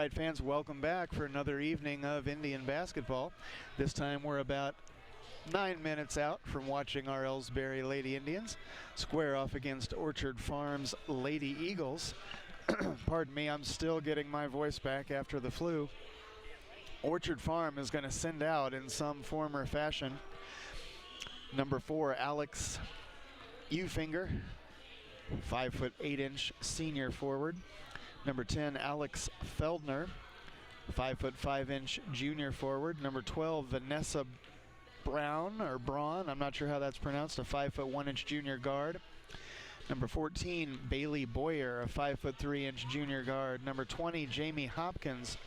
right, fans, welcome back for another evening of Indian basketball. This time we're about 9 minutes out from watching our Ellsbury Lady Indians square off against Orchard Farms Lady Eagles. Pardon me, I'm still getting my voice back after the flu. Orchard Farm is going to send out in some form or fashion number 4, Alex Ufinger, 5'8" senior forward. Number 10, Alex Feldner, 5'5" junior forward. Number 12, Vanessa Braun, I'm not sure how that's pronounced, a 5'1" junior guard. Number 14, Bailey Boyer, a 5'3" junior guard. Number 20, Jamie Hopkins,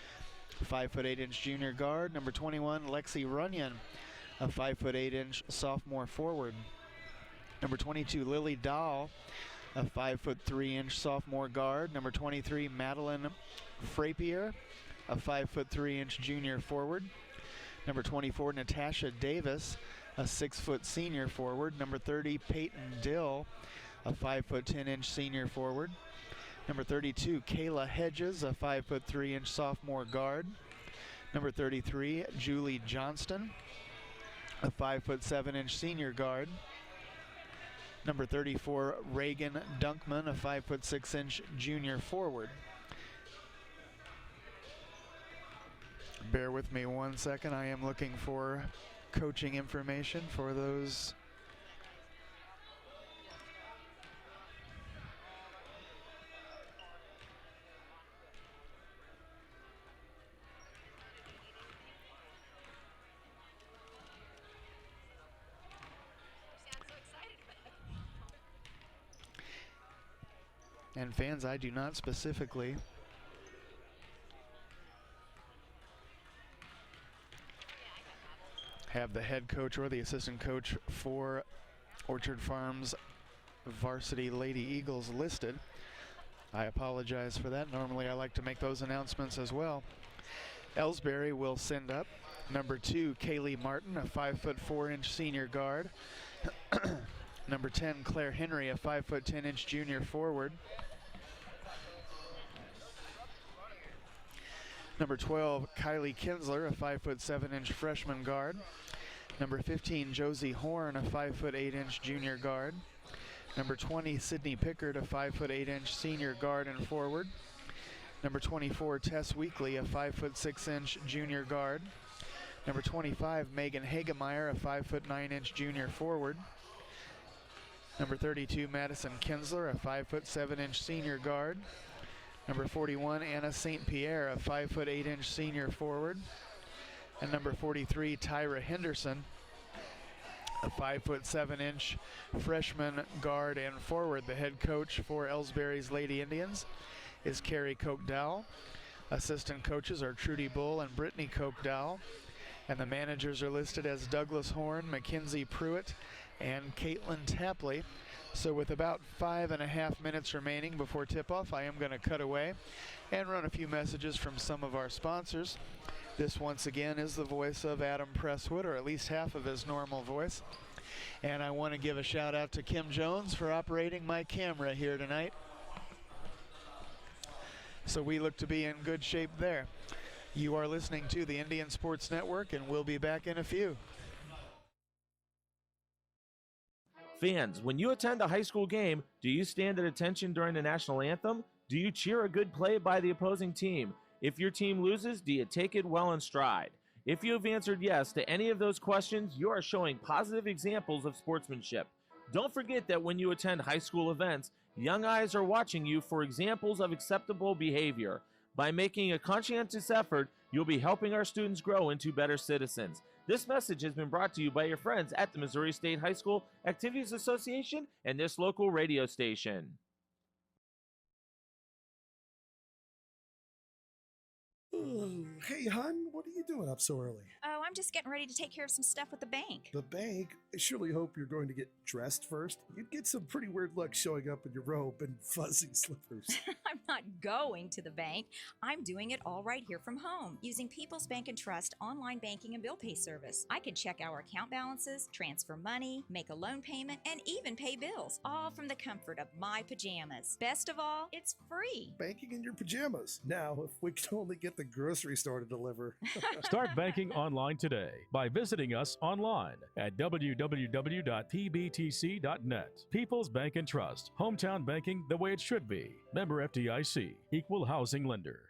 5'8" junior guard. Number 21, Lexi Runyon, a 5'8" sophomore forward. Number 22, Lily Dahl, a 5'3" sophomore guard. Number 23, Madeline Frappier, a 5'3" junior forward. Number 24, Natasha Davis, a 6' senior forward. Number 30, Peyton Dill, a 5'10" senior forward. Number 32, Kayla Hedges, a 5'3" sophomore guard. Number 33, Julie Johnston, a 5'7" senior guard. Number 34, Reagan Dunkman, a 5'6" junior forward. Bear with me 1 second. I am looking for coaching information for those. And fans, I do not specifically have the head coach or the assistant coach for Orchard Farms varsity Lady Eagles listed. I apologize for that. Normally I like to make those announcements as well. Ellsbury will send up number 2, Kaylee Martin, a 5'4" senior guard. Number 10, Claire Henry, a 5'10" junior forward. Number 12, Kylie Kinsler, a 5'7" freshman guard. Number 15, Josie Horn, a 5'8" junior guard. Number 20, Sydney Pickard, a 5'8" senior guard and forward. Number 24, Tess Weekly, a 5'6" junior guard. Number 25, Megan Hagemeyer, a 5'9" junior forward. Number 32, Madison Kinsler, a 5'7" senior guard. Number 41, Anna St. Pierre, a 5'8" senior forward. And number 43, Tyra Henderson, a 5'7" freshman guard and forward. The head coach for Ellsbury's Lady Indians is Carrie Koch-Dowell. Assistant coaches are Trudy Bull and Brittany Koch-Dowell. And the managers are listed as Douglas Horn, Mackenzie Pruitt, and Caitlin Tapley. So with about 5.5 minutes remaining before tip-off, I am going to cut away and run a few messages from some of our sponsors. This, once again, is the voice of Adam Presswood, or at least half of his normal voice. And I want to give a shout-out to Kim Jones for operating my camera here tonight. So we look to be in good shape there. You are listening to the Indian Sports Network, and we'll be back in a few. Fans, when you attend a high school game, do you stand at attention during the national anthem? Do you cheer a good play by the opposing team? If your team loses, do you take it well in stride? If you have answered yes to any of those questions, you are showing positive examples of sportsmanship. Don't forget that when you attend high school events, young eyes are watching you for examples of acceptable behavior. By making a conscientious effort, you'll be helping our students grow into better citizens. This message has been brought to you by your friends at the Missouri State High School Activities Association and this local radio station. Hey, hon, what are you doing up so early? Oh, I'm just getting ready to take care of some stuff with the bank. The bank? I surely hope you're going to get dressed first. You'd get some pretty weird luck showing up in your robe and fuzzy slippers. I'm not going to the bank. I'm doing it all right here from home using People's Bank and Trust online banking and bill pay service. I can check our account balances, transfer money, make a loan payment, and even pay bills, all from the comfort of my pajamas. Best of all, it's free. Banking in your pajamas. Now, if we could only get the grocery store to deliver. Start banking online today by visiting us online at www.pbtc.net. People's Bank and Trust. Hometown banking the way it should be. Member FDIC. Equal housing lender.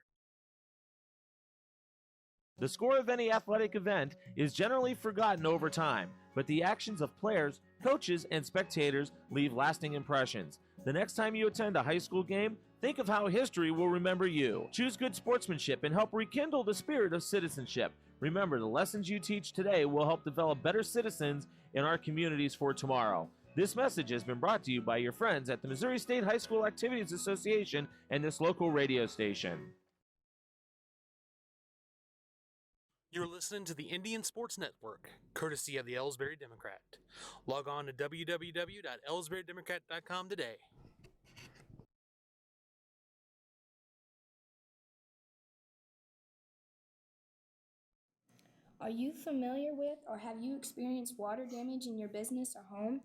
The score of any athletic event is generally forgotten over time, but the actions of players, coaches, and spectators leave lasting impressions. The next time you attend a high school game, think of how history will remember you. Choose good sportsmanship and help rekindle the spirit of citizenship. Remember, the lessons you teach today will help develop better citizens in our communities for tomorrow. This message has been brought to you by your friends at the Missouri State High School Activities Association and this local radio station. You're listening to the Indian Sports Network, courtesy of the Ellsbury Democrat. Log on to www.ellsburydemocrat.com today. Are you familiar with or have you experienced water damage in your business or home?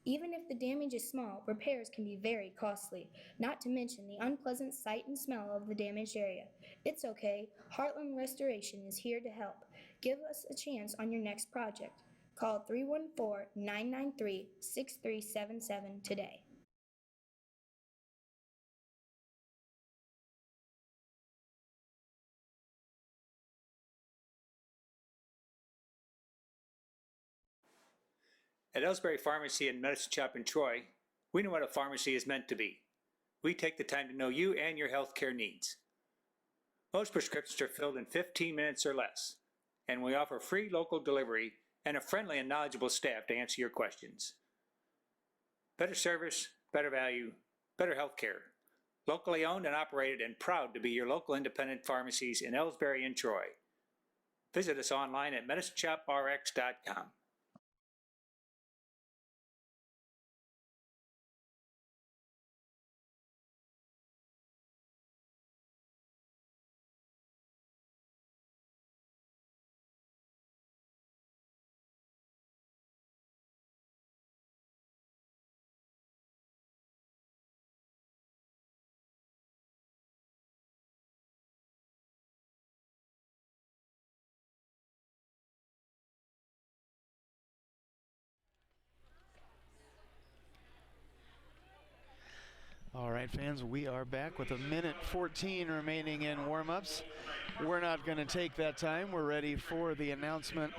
Even if the damage is small, repairs can be very costly, not to mention the unpleasant sight and smell of the damaged area. It's okay. Heartland Restoration is here to help. Give us a chance on your next project. Call 314-993-6377 today. At Ellsbury Pharmacy and Medicine Shop in Troy, we know what a pharmacy is meant to be. We take the time to know you and your healthcare needs. Most prescriptions are filled in 15 minutes or less, and we offer free local delivery and a friendly and knowledgeable staff to answer your questions. Better service, better value, better healthcare. Locally owned and operated and proud to be your local independent pharmacies in Ellsbury and Troy. Visit us online at medicineshoprx.com. All right, fans, we are back with 1:14 remaining in warm-ups. We're not going to take that time. We're ready for the announcement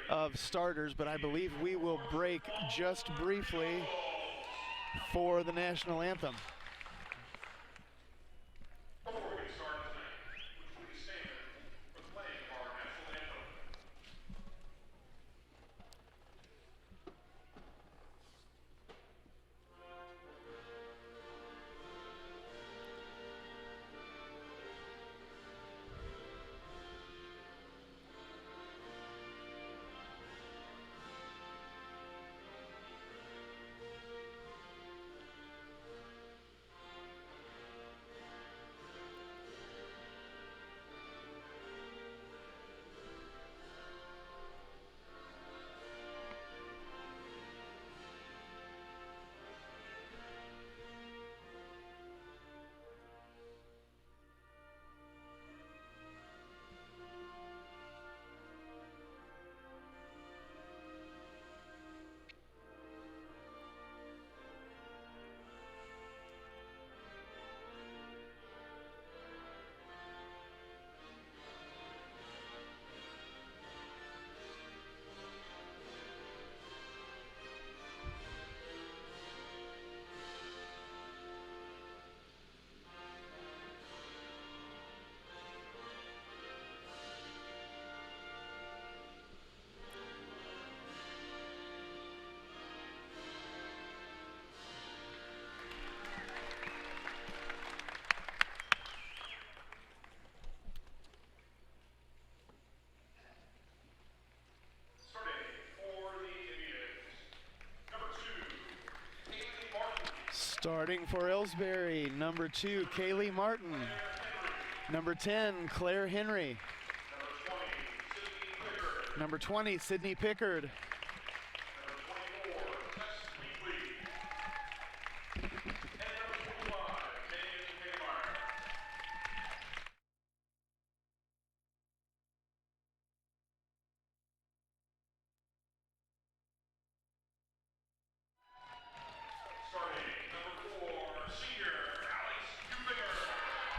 of starters, but I believe we will break just briefly for the national anthem. Starting for Ellsbury, number 2, Kaylee Martin. Number 10, Claire Henry. Number 20, Sydney Pickard.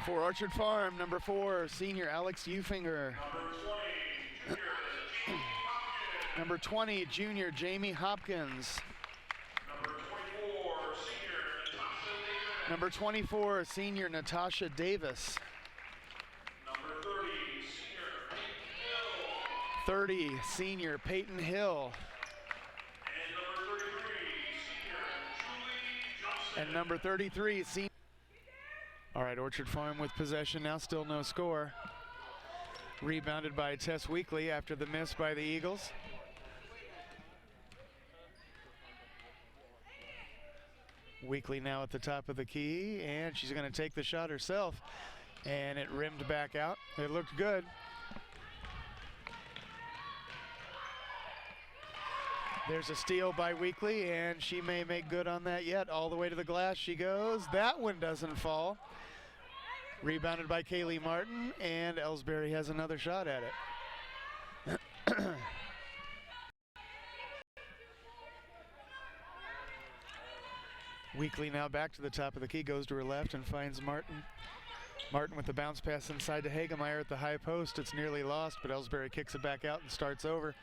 For Orchard Farm, number 4, senior Alex Ufinger. Number 20, junior Jamie Hopkins. Number 24, senior Natasha Davis. 30, senior Peyton Hill. And number 33, senior. All right, Orchard Farm with possession now, still no score. Rebounded by Tess Weekly after the miss by the Eagles. Weekly now at the top of the key, and she's going to take the shot herself, and it rimmed back out. It looked good. There's a steal by Weekly, and she may make good on that yet. All the way to the glass she goes. That one doesn't fall. Rebounded by Kaylee Martin, and Ellsbury has another shot at it. Weekly now back to the top of the key, goes to her left and finds Martin. Martin with the bounce pass inside to Hagemeyer at the high post. It's nearly lost, but Ellsbury kicks it back out and starts over.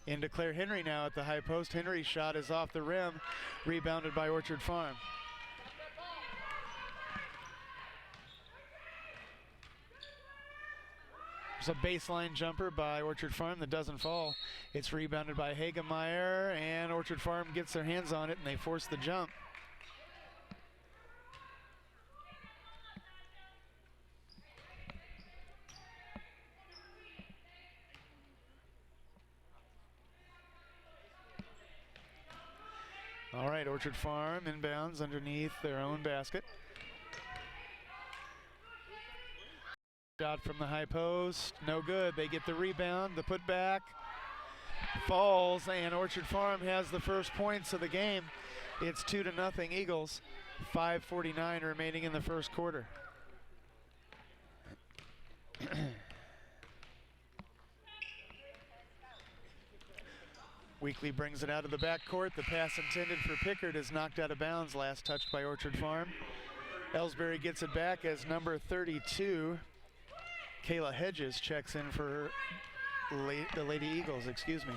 Into Claire Henry now at the high post. Henry's shot is off the rim, rebounded by Orchard Farm. There's a baseline jumper by Orchard Farm that doesn't fall. It's rebounded by Hagemeyer, and Orchard Farm gets their hands on it, and they force the jump. All right, Orchard Farm inbounds underneath their own basket. Shot from the high post, no good. They get the rebound, the putback falls, and Orchard Farm has the first points of the game. It's 2-0 Eagles. 5:49 remaining in the first quarter. Weekly brings it out of the backcourt. The pass intended for Pickard is knocked out of bounds, last touched by Orchard Farm. Ellsbury gets it back as number 32, Kayla Hedges, checks in for the Lady Eagles, excuse me.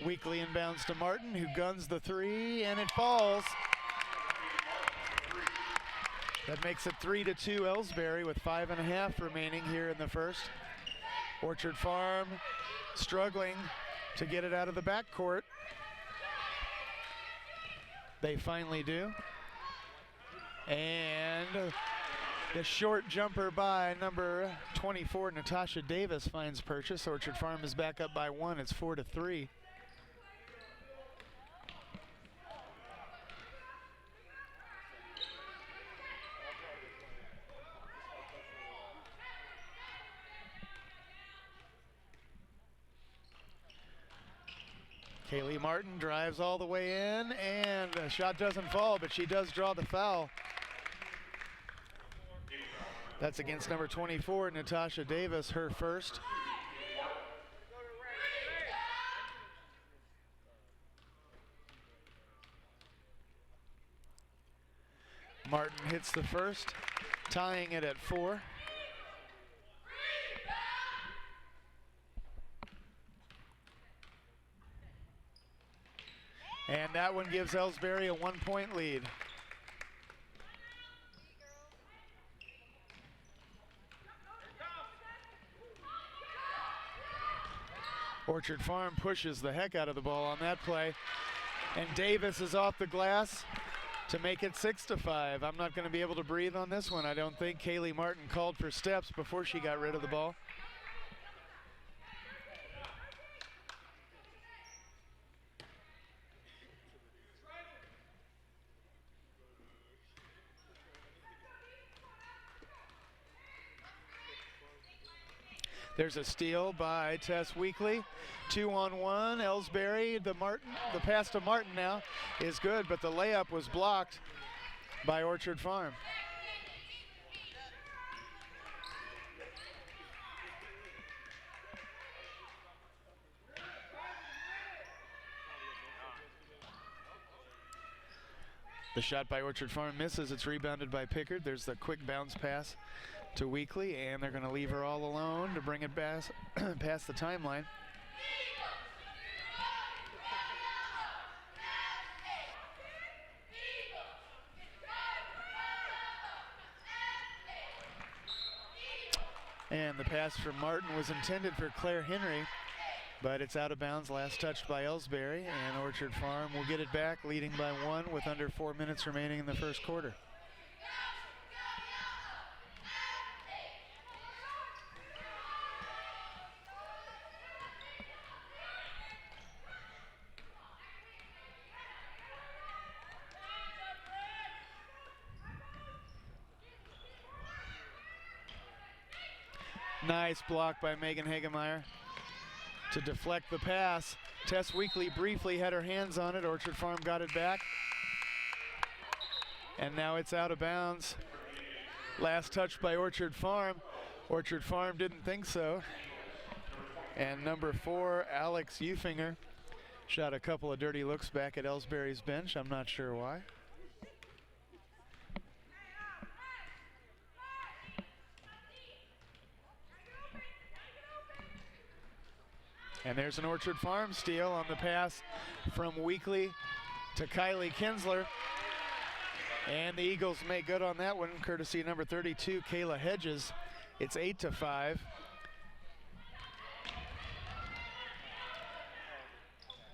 Weekly inbounds to Martin, who guns the three, and it falls. That makes it 3-2 Ellsbury with 5.5 remaining here in the first. Orchard Farm struggling to get it out of the backcourt. They finally do. And the short jumper by number 24, Natasha Davis, finds purchase. Orchard Farm is back up by 1. It's 4-3. Kaylee Martin drives all the way in, and the shot doesn't fall, but she does draw the foul. That's against number 24, Natasha Davis, her first. Martin hits the first, tying it at 4. And that one gives Ellsbury a 1-point lead. Orchard Farm pushes the heck out of the ball on that play. And Davis is off the glass to make it 6-5. I'm not going to be able to breathe on this one. I don't think Kaylee Martin called for steps before she got rid of the ball. There's a steal by Tess Weekly. 2-on-1. Ellsbury, the pass to Martin now is good, but the layup was blocked by Orchard Farm. The shot by Orchard Farm misses. It's rebounded by Pickard. There's the quick bounce pass to Weekly, and they're going to leave her all alone to bring it past the timeline. And the pass from Martin was intended for Claire Henry, but it's out of bounds. Last touched by Ellsbury, and Orchard Farm will get it back, leading by 1 with under 4 minutes remaining in the first quarter. Nice block by Megan Hagemeyer to deflect the pass. Tess Weekly briefly had her hands on it. Orchard Farm got it back. And now it's out of bounds. Last touch by Orchard Farm. Orchard Farm didn't think so. And number 4, Alex Eufinger, shot a couple of dirty looks back at Ellsbury's bench. I'm not sure why. And there's an Orchard Farm steal on the pass from Weekly to Kylie Kinsler. And the Eagles make good on that one, courtesy of number 32, Kayla Hedges. It's 8-5.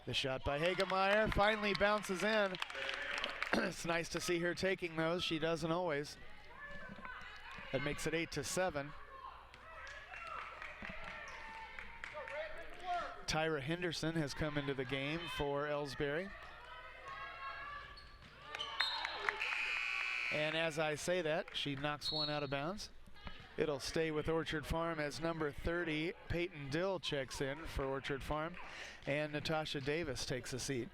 The shot by Hagemeyer finally bounces in. It's nice to see her taking those. She doesn't always. That makes it 8-7. Tyra Henderson has come into the game for Ellsbury. And as I say that, she knocks one out of bounds. It'll stay with Orchard Farm as number 30, Peyton Dill, checks in for Orchard Farm. And Natasha Davis takes a seat.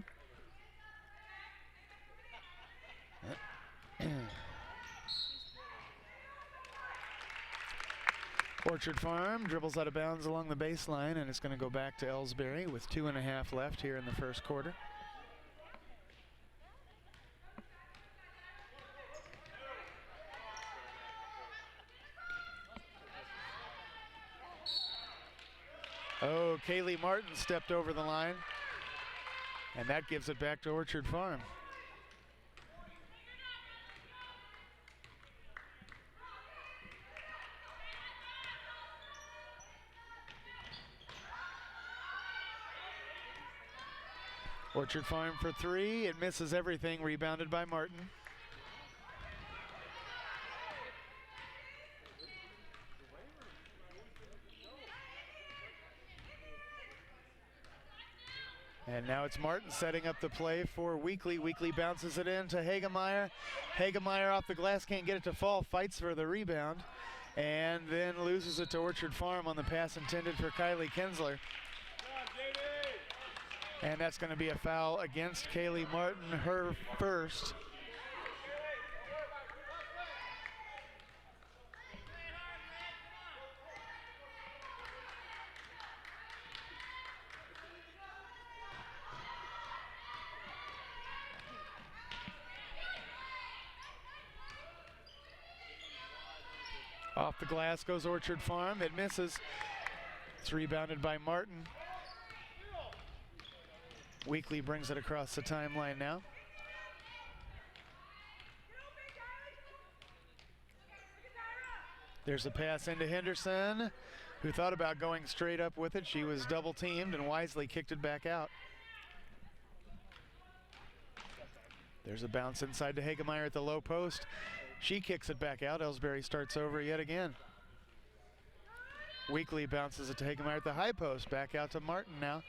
Orchard Farm dribbles out of bounds along the baseline, and it's going to go back to Ellsbury with 2.5 left here in the first quarter. Oh, Kaylee Martin stepped over the line, and that gives it back to Orchard Farm. Orchard Farm for 3. It misses everything, rebounded by Martin. And now it's Martin setting up the play for Weekly. Weekly bounces it in to Hagemeyer. Hagemeyer off the glass, can't get it to fall, fights for the rebound, and then loses it to Orchard Farm on the pass intended for Kylie Kinsler. And that's going to be a foul against Kaylee Martin, her first. Off the glass goes Orchard Farm. It misses. It's rebounded by Martin. Weekly brings it across the timeline now. There's a pass into Henderson, who thought about going straight up with it. She was double teamed and wisely kicked it back out. There's a bounce inside to Hagemeyer at the low post. She kicks it back out. Ellsbury starts over yet again. Weekly bounces it to Hagemeyer at the high post. Back out to Martin now.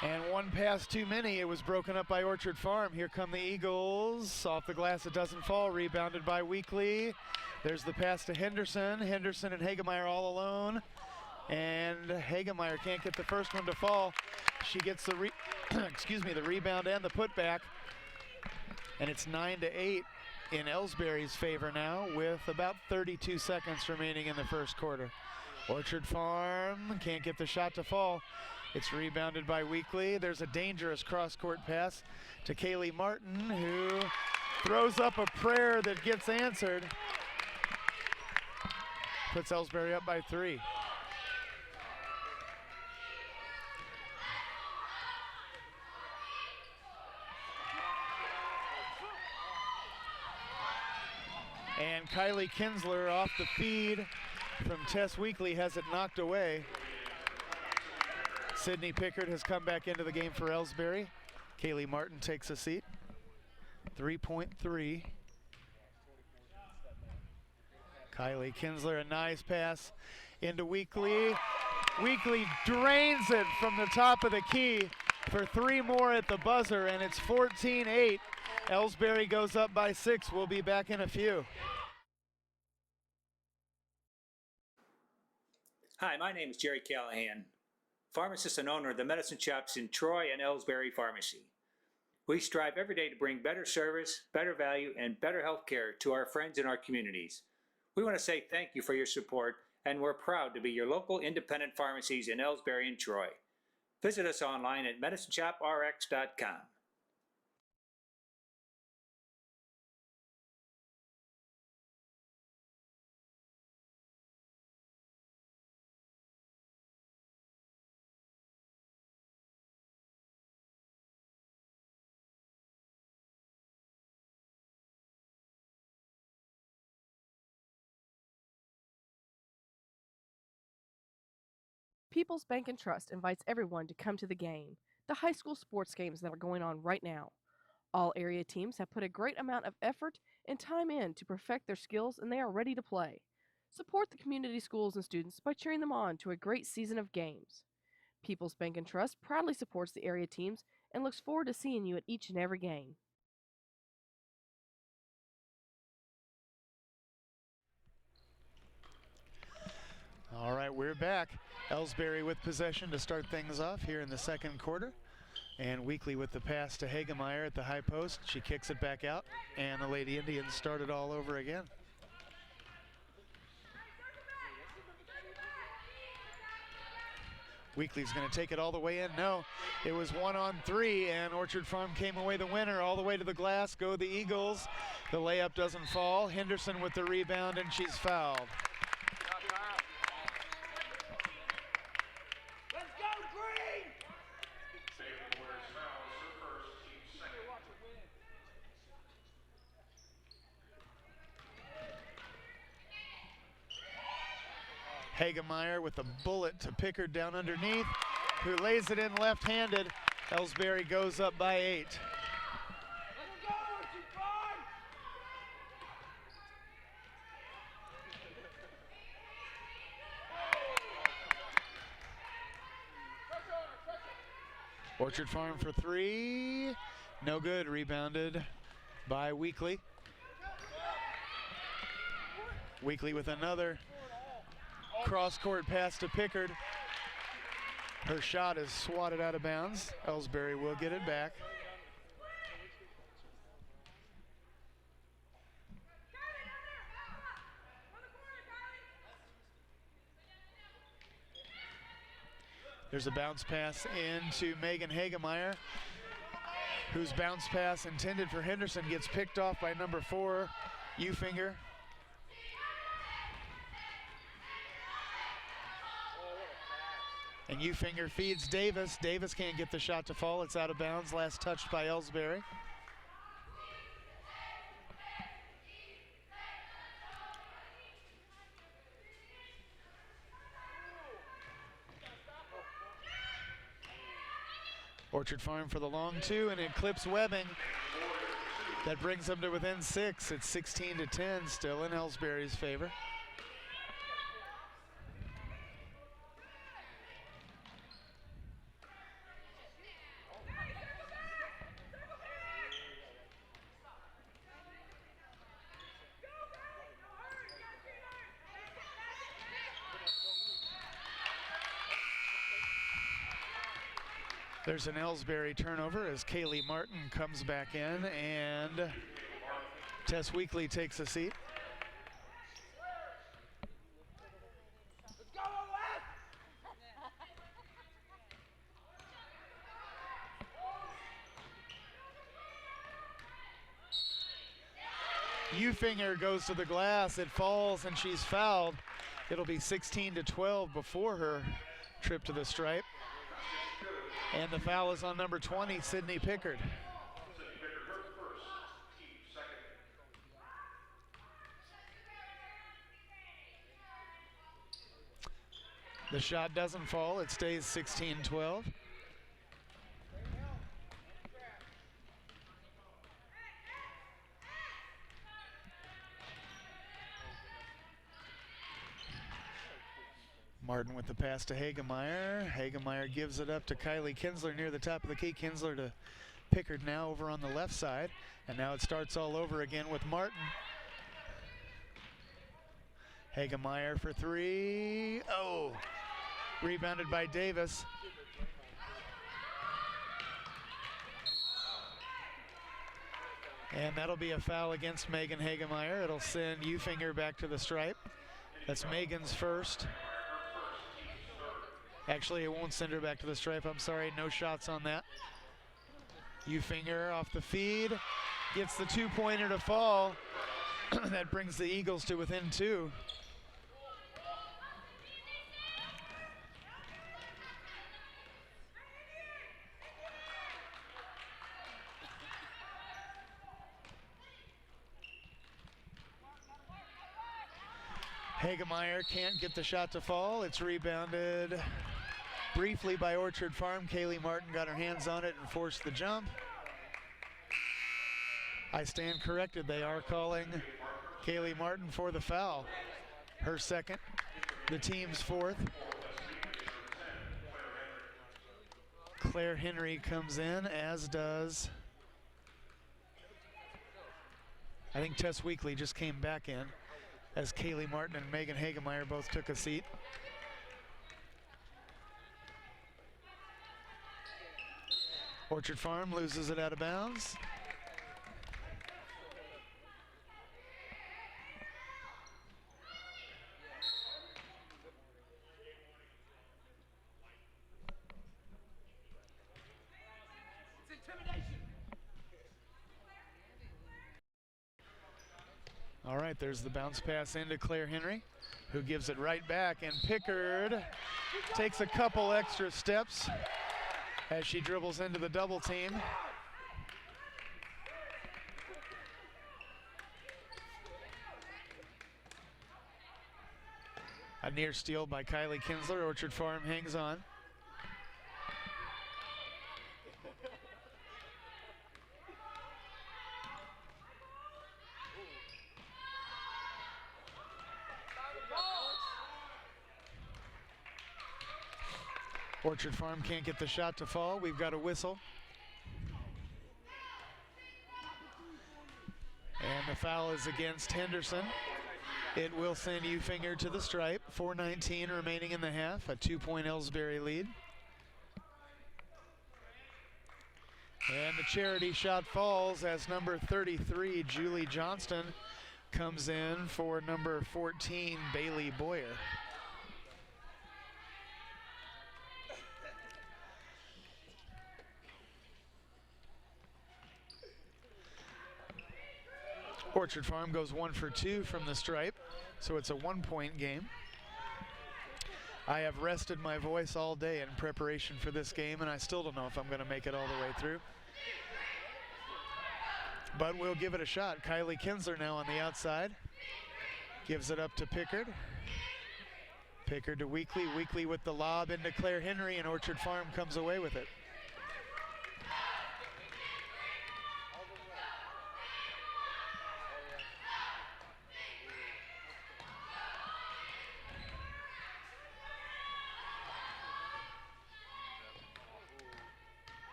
And one pass too many. It was broken up by Orchard Farm. Here come the Eagles. Off the glass, it doesn't fall. Rebounded by Weekly. There's the pass to Henderson. Henderson and Hagemeyer all alone. And Hagemeyer can't get the first one to fall. She gets the the rebound and the putback. And it's 9-8 in Ellsbury's favor now with about 32 seconds remaining in the first quarter. Orchard Farm can't get the shot to fall. It's rebounded by Weekly. There's a dangerous cross-court pass to Kaylee Martin, who throws up a prayer that gets answered. Puts Ellsbury up by 3. And Kylie Kinsler off the feed from Tess Weekly has it knocked away. Sydney Pickard has come back into the game for Ellsbury. Kaylee Martin takes a seat. 3.3. Kylie Kinsler, a nice pass into Weekly. Weekly drains it from the top of the key for 3 more at the buzzer, and it's 14-8. Ellsbury goes up by 6. We'll be back in a few. Hi, my name is Jerry Callahan, pharmacist and owner of the medicine shops in Troy and Ellsbury Pharmacy. We strive every day to bring better service, better value, and better health care to our friends in our communities. We want to say thank you for your support, and we're proud to be your local independent pharmacies in Ellsbury and Troy. Visit us online at medicineshoprx.com. People's Bank and Trust invites everyone to come to the game, the high school sports games that are going on right now. All area teams have put a great amount of effort and time in to perfect their skills, and they are ready to play. Support the community schools and students by cheering them on to a great season of games. People's Bank and Trust proudly supports the area teams and looks forward to seeing you at each and every game. All right, we're back. Ellsbury with possession to start things off here in the second quarter. And Weekly with the pass to Hagemeyer at the high post. She kicks it back out, and the Lady Indians start it all over again. Weekly's going to take it all the way in. No, it was 1-on-3, and Orchard Farm came away the winner all the way to the glass. Go the Eagles. The layup doesn't fall. Henderson with the rebound, and she's fouled. Hagemeyer with a bullet to Pickard down underneath, who lays it in left-handed. Ellsbury goes up by 8. Orchard Farm for 3. No good. Rebounded by Weekly. Weekly with another cross-court pass to Pickard. Her shot is swatted out of bounds. Ellsbury will get it back. There's a bounce pass into Megan Hagemeyer, whose bounce pass intended for Henderson gets picked off by number 4, Ufinger. And Ufinger feeds Davis. Davis can't get the shot to fall. It's out of bounds. Last touched by Ellsbury. Orchard Farm for the long 2, and it clips Webbing. That brings them to within 6. It's 16-10, still in Ellsbury's favor. There's an Ellsbury turnover as Kaylee Martin comes back in, and Tess Weekly takes a seat. Ufinger goes to the glass, it falls, and she's fouled. It'll be 16-12 before her trip to the stripe. And the foul is on number 20, Sydney Pickard. The shot doesn't fall, it stays 16-12. Martin with the pass to Hagemeyer. Hagemeyer gives it up to Kylie Kinsler near the top of the key. Kinsler to Pickard now over on the left side. And now it starts all over again with Martin. Hagemeyer for three. Oh, rebounded by Davis. And that'll be a foul against Megan Hagemeyer. It'll send Ufinger back to the stripe. That's Megan's first. Actually, it won't send her back to the stripe. I'm sorry, no shots on that. Ufinger off the feed. Gets the two-pointer to fall. That brings the Eagles to within two. Hagemeyer can't get the shot to fall. It's rebounded briefly by Orchard Farm. Kaylee Martin got her hands on it and forced the jump. I stand corrected. They are calling Kaylee Martin for the foul. Her second, the team's fourth. Claire Henry comes in, as does, I think Tess Weekly just came back in, as Kaylee Martin and Megan Hagemeyer both took a seat. Orchard Farm loses it out of bounds. All right, there's the bounce pass into Claire Henry, who gives it right back, and Pickard takes a couple extra steps as she dribbles into the double team. A near steal by Kylie Kinsler. Orchard Farm hangs on. Orchard Farm can't get the shot to fall. We've got a whistle. And the foul is against Henderson. It will send Ufinger to the stripe. 4:19 remaining in the half. A 2-point Ellsbury lead. And the charity shot falls as number 33, Julie Johnston, comes in for number 14, Bailey Boyer. Orchard Farm goes 1 for 2 from the stripe, so it's a 1-point game. I have rested my voice all day in preparation for this game, and I still don't know if I'm going to make it all the way through. But we'll give it a shot. Kylie Kinsler now on the outside. Gives it up to Pickard. Pickard to Weekly. Weekly with the lob into Claire Henry, and Orchard Farm comes away with it.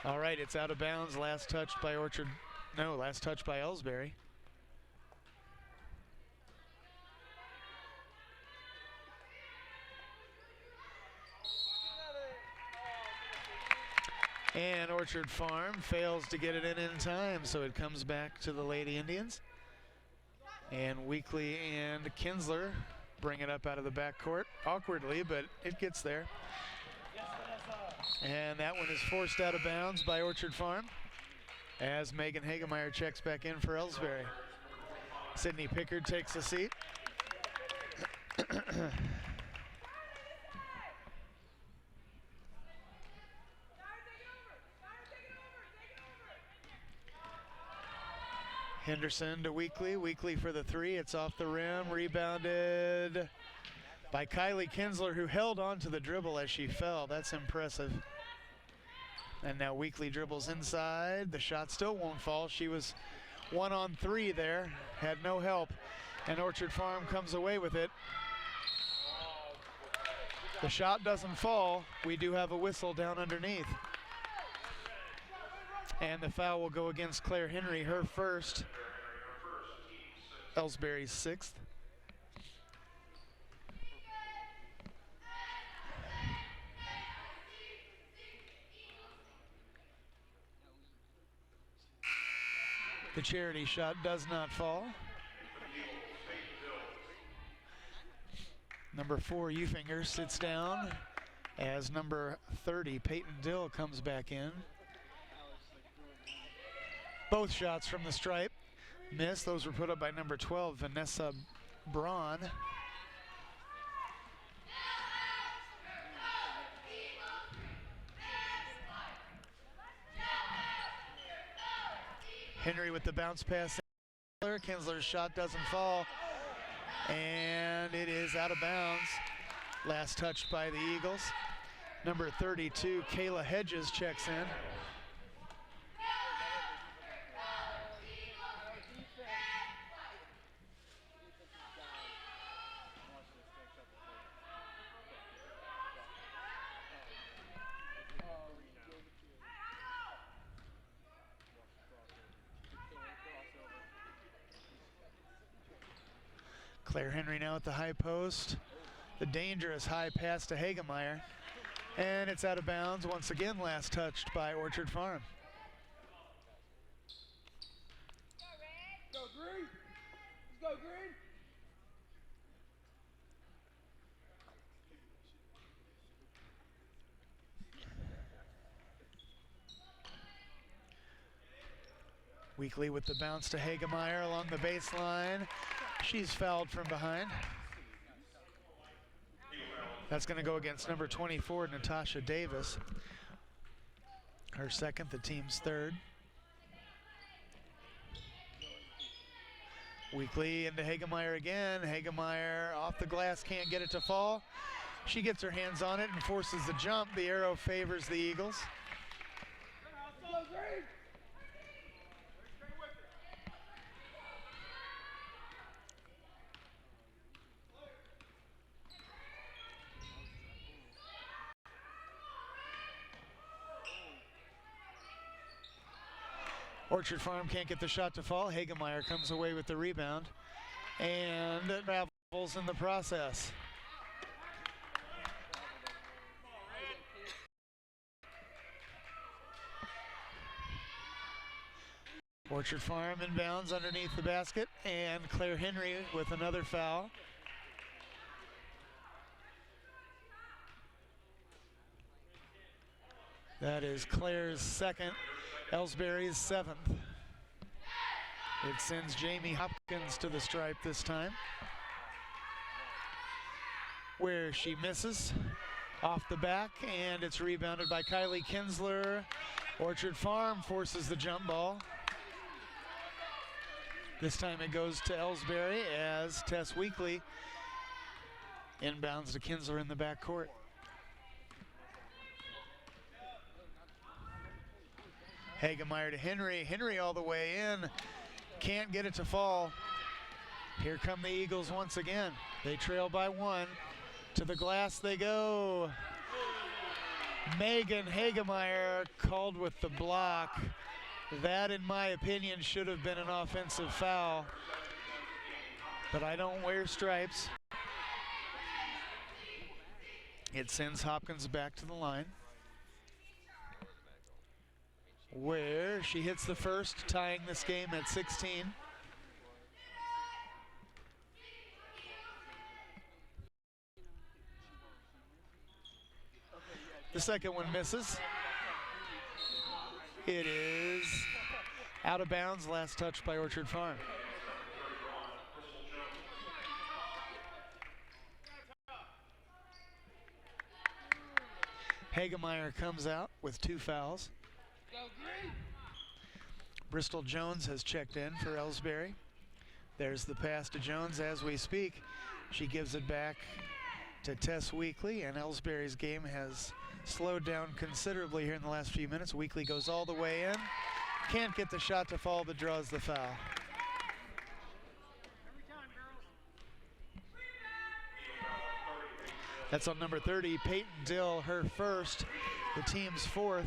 All right, it's out of bounds. Last touch by Ellsbury. And Orchard Farm fails to get it in time, so it comes back to the Lady Indians. And Weekly and Kinsler bring it up out of the backcourt awkwardly, but it gets there. And that one is forced out of bounds by Orchard Farm as Megan Hagemeyer checks back in for Ellsbury. Sydney Pickard takes a seat. Henderson to Weekly. Weekly for the three. It's off the rim. Rebounded by Kylie Kinsler, who held on to the dribble as she fell. That's impressive. And now Weekly dribbles inside. The shot still won't fall. She was 1-on-3 there. Had no help. And Orchard Farm comes away with it. The shot doesn't fall. We do have a whistle down underneath. And the foul will go against Claire Henry, her first. Ellsbury's sixth. The charity shot does not fall. Number 4, Eufinger, sits down as number 30, Peyton Dill, comes back in. Both shots from the stripe missed. Those were put up by number 12, Vanessa Braun. Henry with the bounce pass. Kinsler's shot doesn't fall, and it is out of bounds. Last touched by the Eagles. Number 32, Kayla Hedges, checks in. Claire Henry now at the high post. The dangerous high pass to Hagemeyer. And it's out of bounds once again, last touched by Orchard Farm. Go Green! Let's go Green! Weekly with the bounce to Hagemeyer along the baseline. She's fouled from behind. That's going to go against number 24, Natasha Davis. Her second, the team's third. Weekly into Hagemeyer again. Hagemeyer off the glass, can't get it to fall. She gets her hands on it and forces the jump. The arrow favors the Eagles. Orchard Farm can't get the shot to fall. Hagemeyer comes away with the rebound and travels in the process. Orchard Farm inbounds underneath the basket, and Claire Henry with another foul. That is Claire's second, Ellsbury's seventh. It sends Jamie Hopkins to the stripe this time, where she misses off the back, and it's rebounded by Kylie Kinsler. Orchard Farm forces the jump ball. This time it goes to Ellsbury as Tess Weekly inbounds to Kinsler in the backcourt. Hagemeyer to Henry. Henry all the way in. Can't get it to fall. Here come the Eagles once again. They trail by one. To the glass they go. Megan Hagemeyer called with the block. That, in my opinion, should have been an offensive foul. But I don't wear stripes. It sends Hopkins back to the line. where she hits the first, tying this game at 16. The second one misses. It is out of bounds, last touch by Orchard Farm. Hagemeyer comes out with 2 fouls. Bristol Jones has checked in for Ellsbury. There's the pass to Jones as we speak. She gives it back to Tess Weekly, and Ellsbury's game has slowed down considerably here in the last few minutes. Weekly goes all the way in. Can't get the shot to fall, but draws the foul. That's on number 30, Peyton Dill, her first, the team's 4th.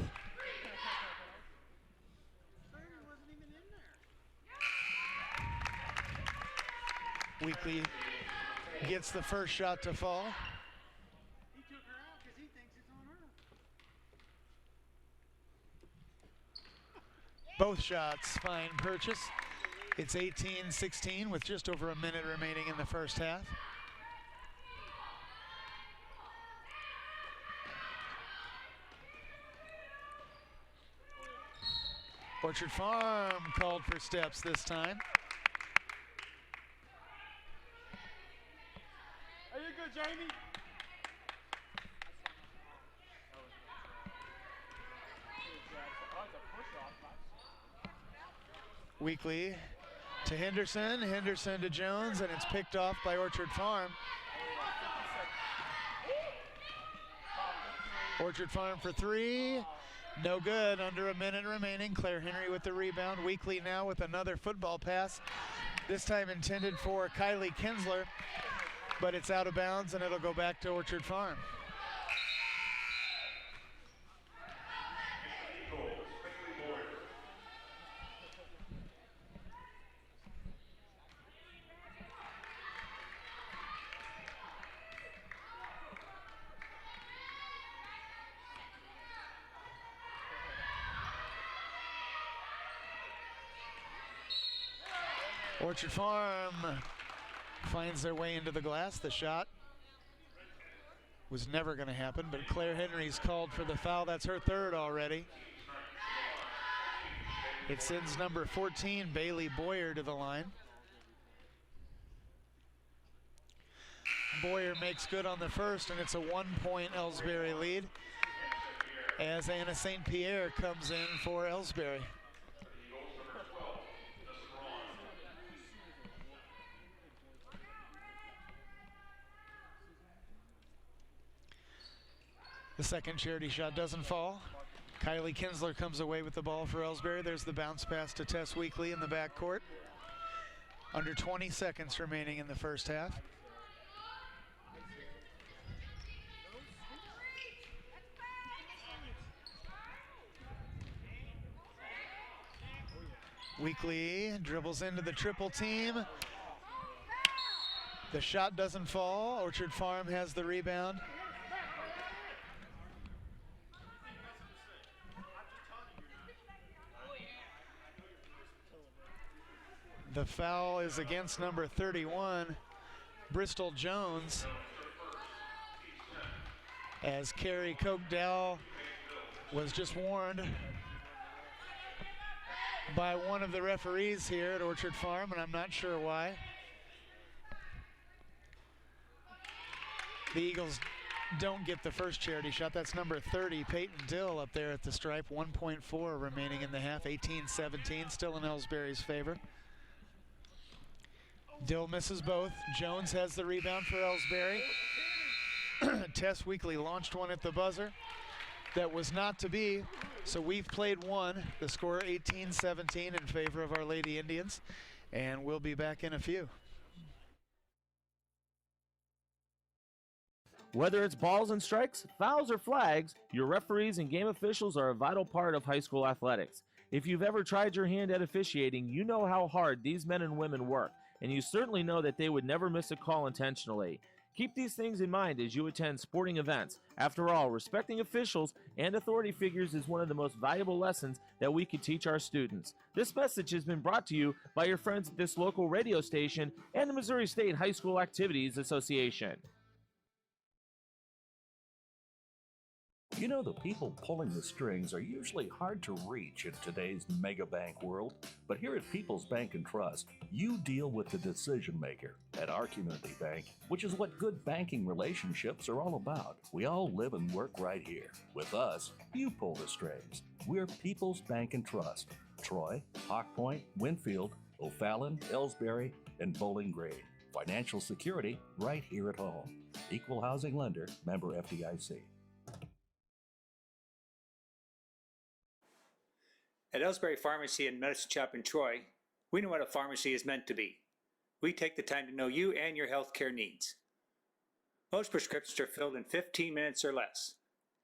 Weekly gets the first shot to fall. Both shots, fine purchase. It's 18-16 with just over a minute remaining in the first half. Orchard Farm called for steps this time. Are you good, Jamie? Weekly to Henderson, Henderson to Jones, and it's picked off by Orchard Farm. Orchard Farm for 3, no good, under a minute remaining. Claire Henry with the rebound. Weekly now with another football pass, this time intended for Kylie Kinsler, but it's out of bounds and it'll go back to Orchard Farm. Orchard Farm finds their way into the glass. The shot was never going to happen, but Claire Henry's called for the foul. That's her 3rd already. It sends number 14, Bailey Boyer, to the line. Boyer makes good on the first, and it's a 1-point Ellsbury lead as Anna St. Pierre comes in for Ellsbury. The second charity shot doesn't fall. Kylie Kinsler comes away with the ball for Ellsbury. There's the bounce pass to Tess Weekly in the backcourt. Under 20 seconds remaining in the first half. Weekly dribbles into the triple team. The shot doesn't fall. Orchard Farm has the rebound. The foul is against number 31, Bristol Jones, as Carrie Kochdow was just warned by one of the referees here at Orchard Farm, and I'm not sure why. The Eagles don't get the first charity shot. That's number 30, Peyton Dill, up there at the stripe. 1.4 remaining in the half, 18-17, still in Ellsbury's favor. Dill misses both. Jones has the rebound for Ellsbury. Tess Weekly launched one at the buzzer. That was not to be, so we've played one. The score 18-17 in favor of our Lady Indians, and we'll be back in a few. Whether it's balls and strikes, fouls or flags, your referees and game officials are a vital part of high school athletics. If you've ever tried your hand at officiating, you know how hard these men and women work, and you certainly know that they would never miss a call intentionally. Keep these things in mind as you attend sporting events. After all, respecting officials and authority figures is one of the most valuable lessons that we could teach our students. This message has been brought to you by your friends at this local radio station and the Missouri State High School Activities Association. You know, the people pulling the strings are usually hard to reach in today's mega bank world, but here at People's Bank and Trust, you deal with the decision maker. At our community bank, which is what good banking relationships are all about, we all live and work right here. With us, you pull the strings. We're People's Bank and Trust. Troy, Hawk Point, Winfield, O'Fallon, Ellsbury, and Bowling Green. Financial security right here at home. Equal housing lender, member FDIC. At Ellsbury Pharmacy and Medicine Shop in Troy, we know what a pharmacy is meant to be. We take the time to know you and your healthcare needs. Most prescriptions are filled in 15 minutes or less,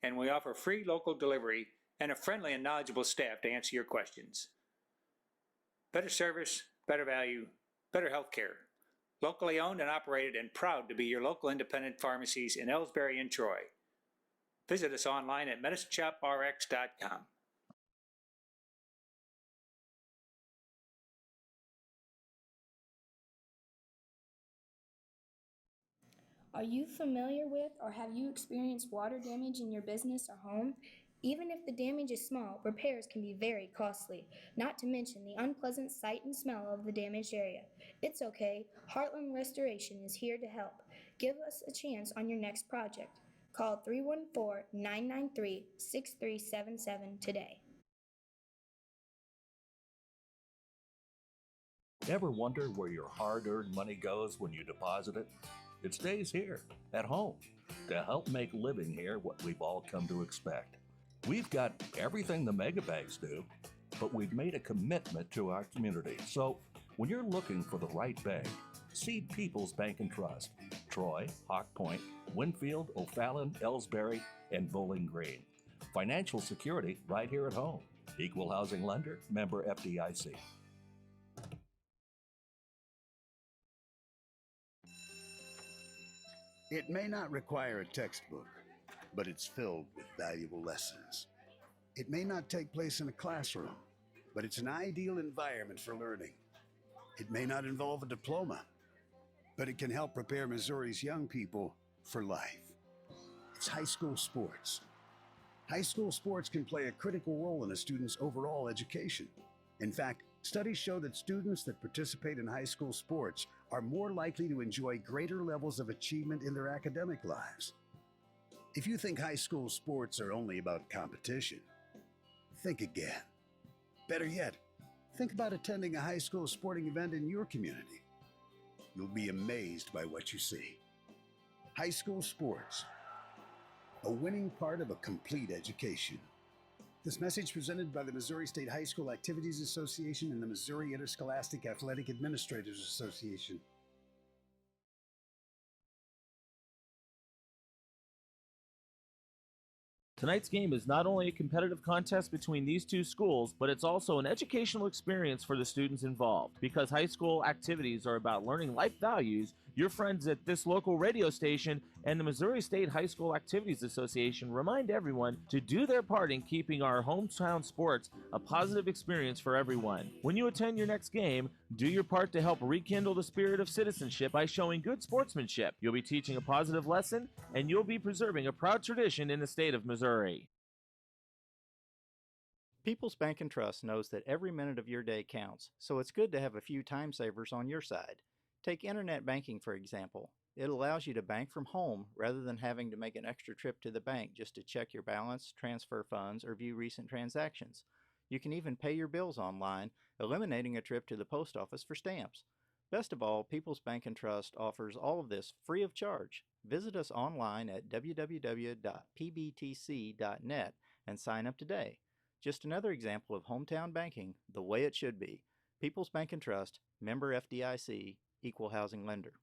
and we offer free local delivery and a friendly and knowledgeable staff to answer your questions. Better service, better value, better healthcare. Locally owned and operated and proud to be your local independent pharmacies in Ellsbury and Troy. Visit us online at medicineshoprx.com. Are you familiar with or have you experienced water damage in your business or home? Even if the damage is small, repairs can be very costly, not to mention the unpleasant sight and smell of the damaged area. It's okay, Heartland Restoration is here to help. Give us a chance on your next project. Call 314-993-6377 today. Ever wonder where your hard-earned money goes when you deposit it? It stays here, at home, to help make living here what we've all come to expect. We've got everything the mega banks do, but we've made a commitment to our community. So when you're looking for the right bank, see People's Bank and Trust. Troy, Hawk Point, Winfield, O'Fallon, Ellsbury, and Bowling Green. Financial security right here at home. Equal housing lender, member FDIC. It may not require a textbook, but it's filled with valuable lessons. It may not take place in a classroom, but it's an ideal environment for learning. It may not involve a diploma, but it can help prepare Missouri's young people for life. It's high school sports. High school sports can play a critical role in a student's overall education. In fact, studies show that students that participate in high school sports are more likely to enjoy greater levels of achievement in their academic lives. If you think high school sports are only about competition, think again. Better yet, think about attending a high school sporting event in your community. You'll be amazed by what you see. High school sports, a winning part of a complete education. This message presented by the Missouri State High School Activities Association and the Missouri Interscholastic Athletic Administrators Association. Tonight's game is not only a competitive contest between these two schools, but it's also an educational experience for the students involved. Because high school activities are about learning life values, your friends at this local radio station and the Missouri State High School Activities Association remind everyone to do their part in keeping our hometown sports a positive experience for everyone. When you attend your next game, do your part to help rekindle the spirit of citizenship by showing good sportsmanship. You'll be teaching a positive lesson, and you'll be preserving a proud tradition in the state of Missouri. People's Bank and Trust knows that every minute of your day counts, so it's good to have a few time savers on your side. Take internet banking, for example. It allows you to bank from home rather than having to make an extra trip to the bank just to check your balance, transfer funds, or view recent transactions. You can even pay your bills online, eliminating a trip to the post office for stamps. Best of all, People's Bank and Trust offers all of this free of charge. Visit us online at www.pbtc.net and sign up today. Just another example of hometown banking the way it should be. People's Bank and Trust, member FDIC, equal housing lender.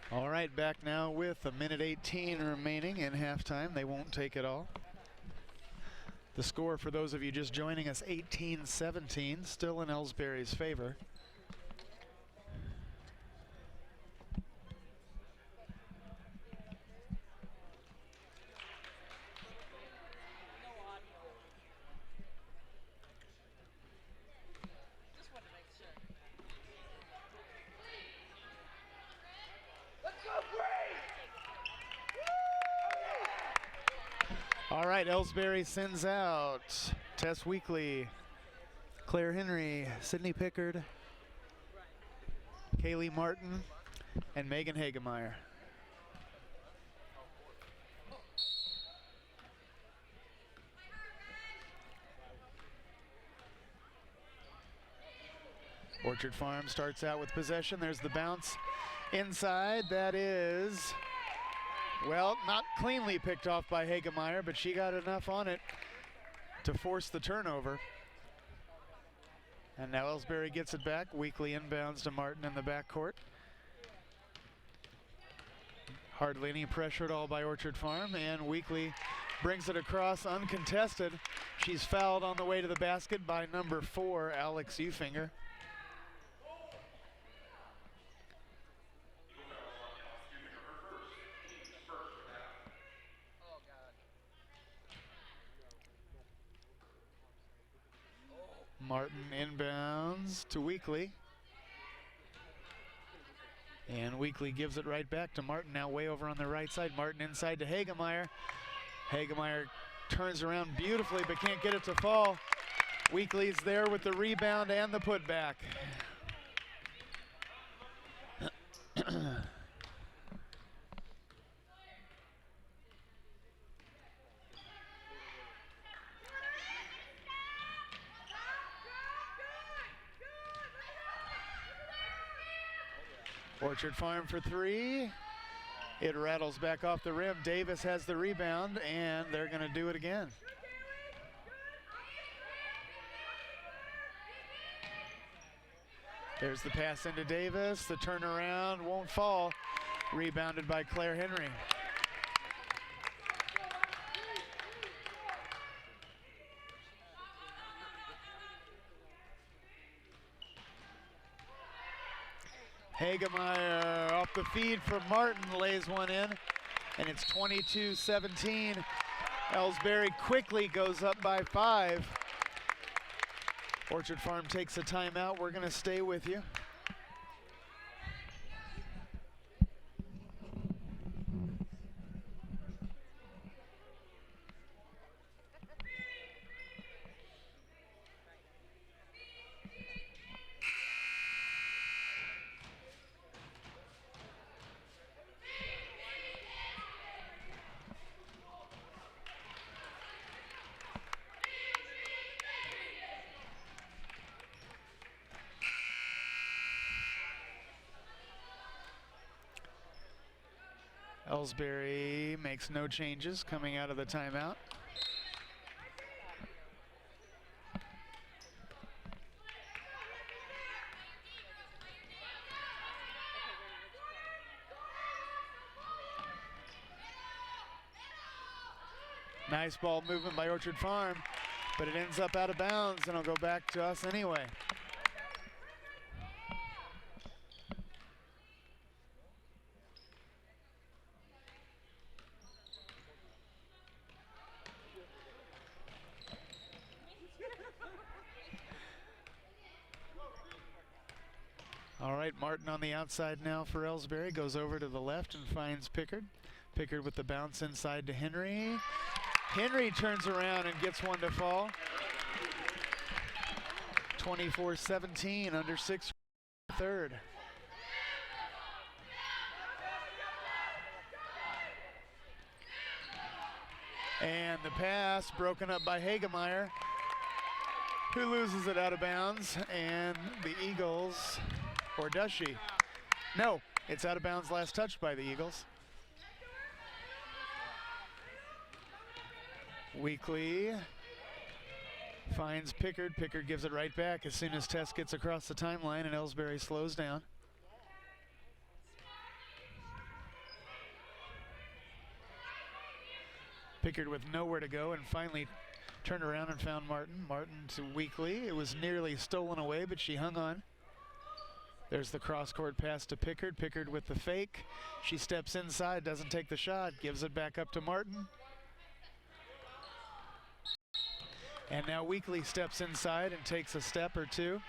All right, back now with a minute 18 remaining in halftime. They won't take it all. The score for those of you just joining us, 18-17, still in Ellsbury's favor. All right, Ellsbury sends out Tess Weekly, Claire Henry, Sydney Pickard, Kaylee Martin, and Megan Hagemeyer. Orchard Farm starts out with possession. There's the bounce inside. That is, well, not cleanly picked off by Hagemeyer, but she got enough on it to force the turnover. And now Ellsbury gets it back. Weekly inbounds to Martin in the backcourt. Hardly any pressure at all by Orchard Farm, and Weekly brings it across uncontested. She's fouled on the way to the basket by number 4, Alex Ufinger. Martin inbounds to Weekly. And Weekly gives it right back to Martin, now way over on the right side. Martin inside to Hagemeyer. Hagemeyer turns around beautifully but can't get it to fall. Weekly's there with the rebound and the putback. Orchard Farm for 3. It rattles back off the rim. Davis has the rebound, and they're going to do it again. There's the pass into Davis. The turnaround won't fall. Rebounded by Claire Henry. Hagemeyer off the feed from Martin lays one in, and it's 22-17. Ellsbury quickly goes up by 5. Orchard Farm takes a timeout. We're going to stay with you. Ellsbury makes no changes coming out of the timeout. Nice ball movement by Orchard Farm, but it ends up out of bounds, and it'll go back to us anyway. All right, Martin on the outside now for Ellsbury. Goes over to the left and finds Pickard. Pickard with the bounce inside to Henry. Henry turns around and gets one to fall. 24-17, under 6 third. And the pass broken up by Hagemeyer, who loses it out of bounds, and the Eagles, or does she? No, it's out of bounds, last touched by the Eagles. Weekly finds Pickard. Pickard gives it right back as soon as Tess gets across the timeline, and Ellsbury slows down. Pickard with nowhere to go and finally turned around and found Martin. Martin to Weekly. It was nearly stolen away, but she hung on. There's the cross-court pass to Pickard. Pickard with the fake. She steps inside, doesn't take the shot, gives it back up to Martin. And now Weekly steps inside and takes a step or two.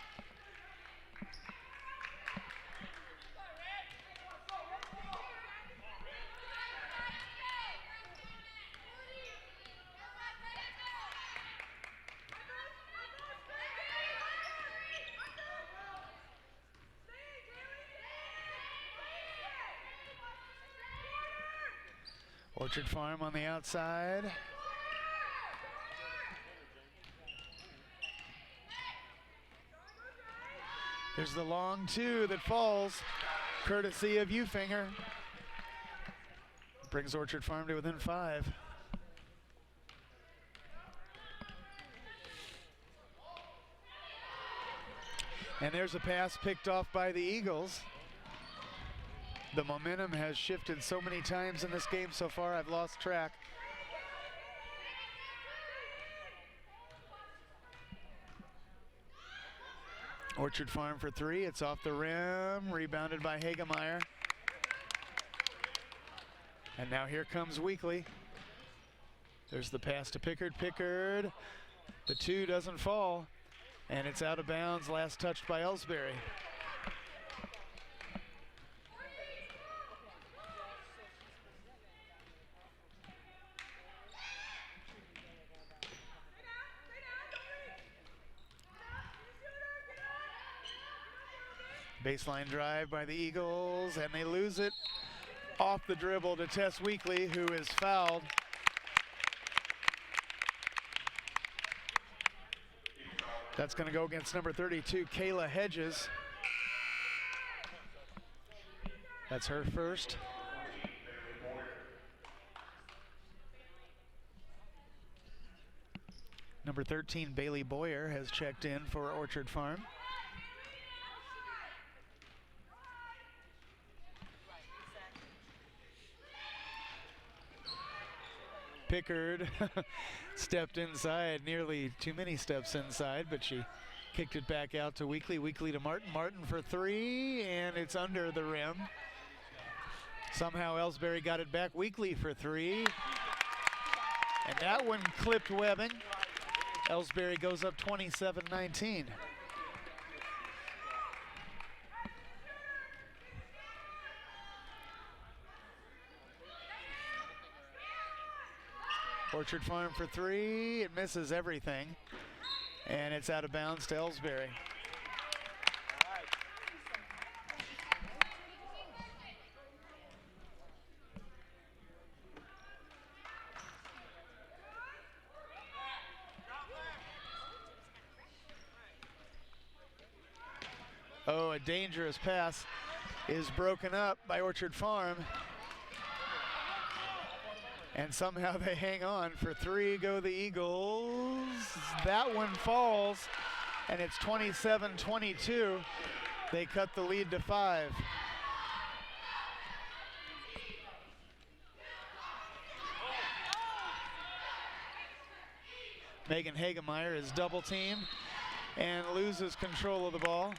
Orchard Farm on the outside. There's the long two that falls, courtesy of Ufinger. Brings Orchard Farm to within 5. And there's a pass picked off by the Eagles. The momentum has shifted so many times in this game so far, I've lost track. Orchard Farm for 3, it's off the rim, rebounded by Hagemeyer. And now here comes Weekly. There's the pass to Pickard. Pickard, the 2 doesn't fall, and it's out of bounds, last touched by Ellsbury. Baseline drive by the Eagles, and they lose it off the dribble to Tess Weekly, who is fouled. That's going to go against number 32, Kayla Hedges. That's her first. Number 13, Bailey Boyer, has checked in for Orchard Farm. Pickard stepped inside, nearly too many steps inside, but she kicked it back out to Weekly. Weekly to Martin. Martin for 3, and it's under the rim. Somehow Ellsbury got it back. Weekly for 3. And that one clipped webbing. Ellsbury goes up 27-19. Orchard Farm for 3, it misses everything, and it's out of bounds to Ellsbury. Oh, a dangerous pass is broken up by Orchard Farm. And somehow they hang on. For 3 go the Eagles. That one falls, and it's 27-22. They cut the lead to 5. Megan Hagemeyer is double teamed and loses control of the ball.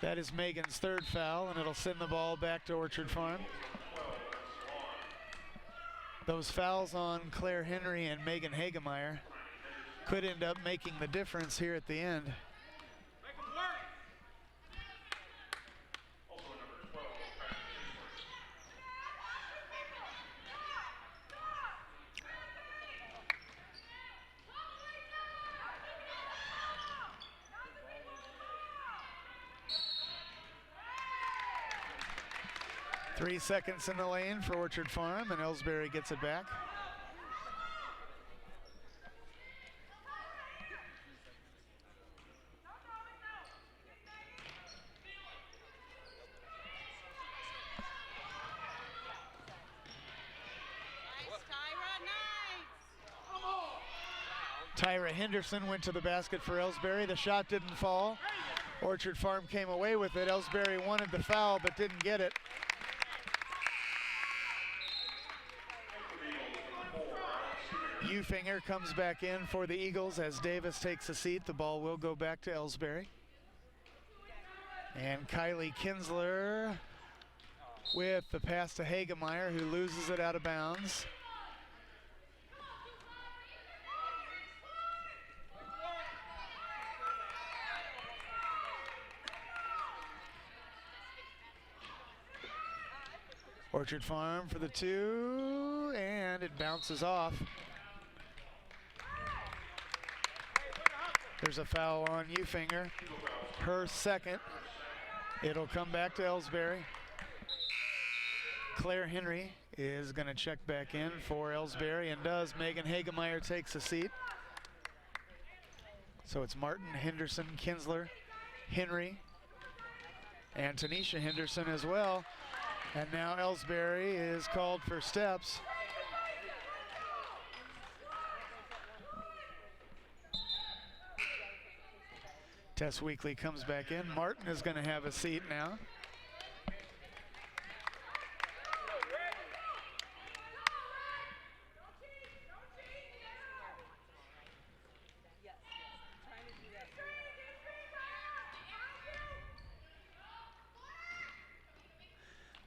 That is Megan's 3rd foul, and it'll send the ball back to Orchard Farm. Those fouls on Claire Henry and Megan Hagemeyer could end up making the difference here at the end. Three seconds in the lane for Orchard Farm, and Ellsbury gets it back. Tyra Henderson went to the basket for Ellsbury. The shot didn't fall. Orchard Farm came away with it. Ellsbury wanted the foul but didn't get it. Ufinger comes back in for the Eagles as Davis takes a seat. The ball will go back to Ellsbury. And Kylie Kinsler with the pass to Hagemeyer, who loses it out of bounds. Orchard Farm for the two, and it bounces off. There's a foul on Ufinger, her second. It'll come back to Ellsbury. Claire Henry is going to check back in for Ellsbury, and does. Megan Hagemeyer takes a seat. So it's Martin, Henderson, Kinsler, Henry, and Tanisha Henderson as well. And now Ellsbury is called for steps. Tess Weekly comes back in. Martin is going to have a seat now.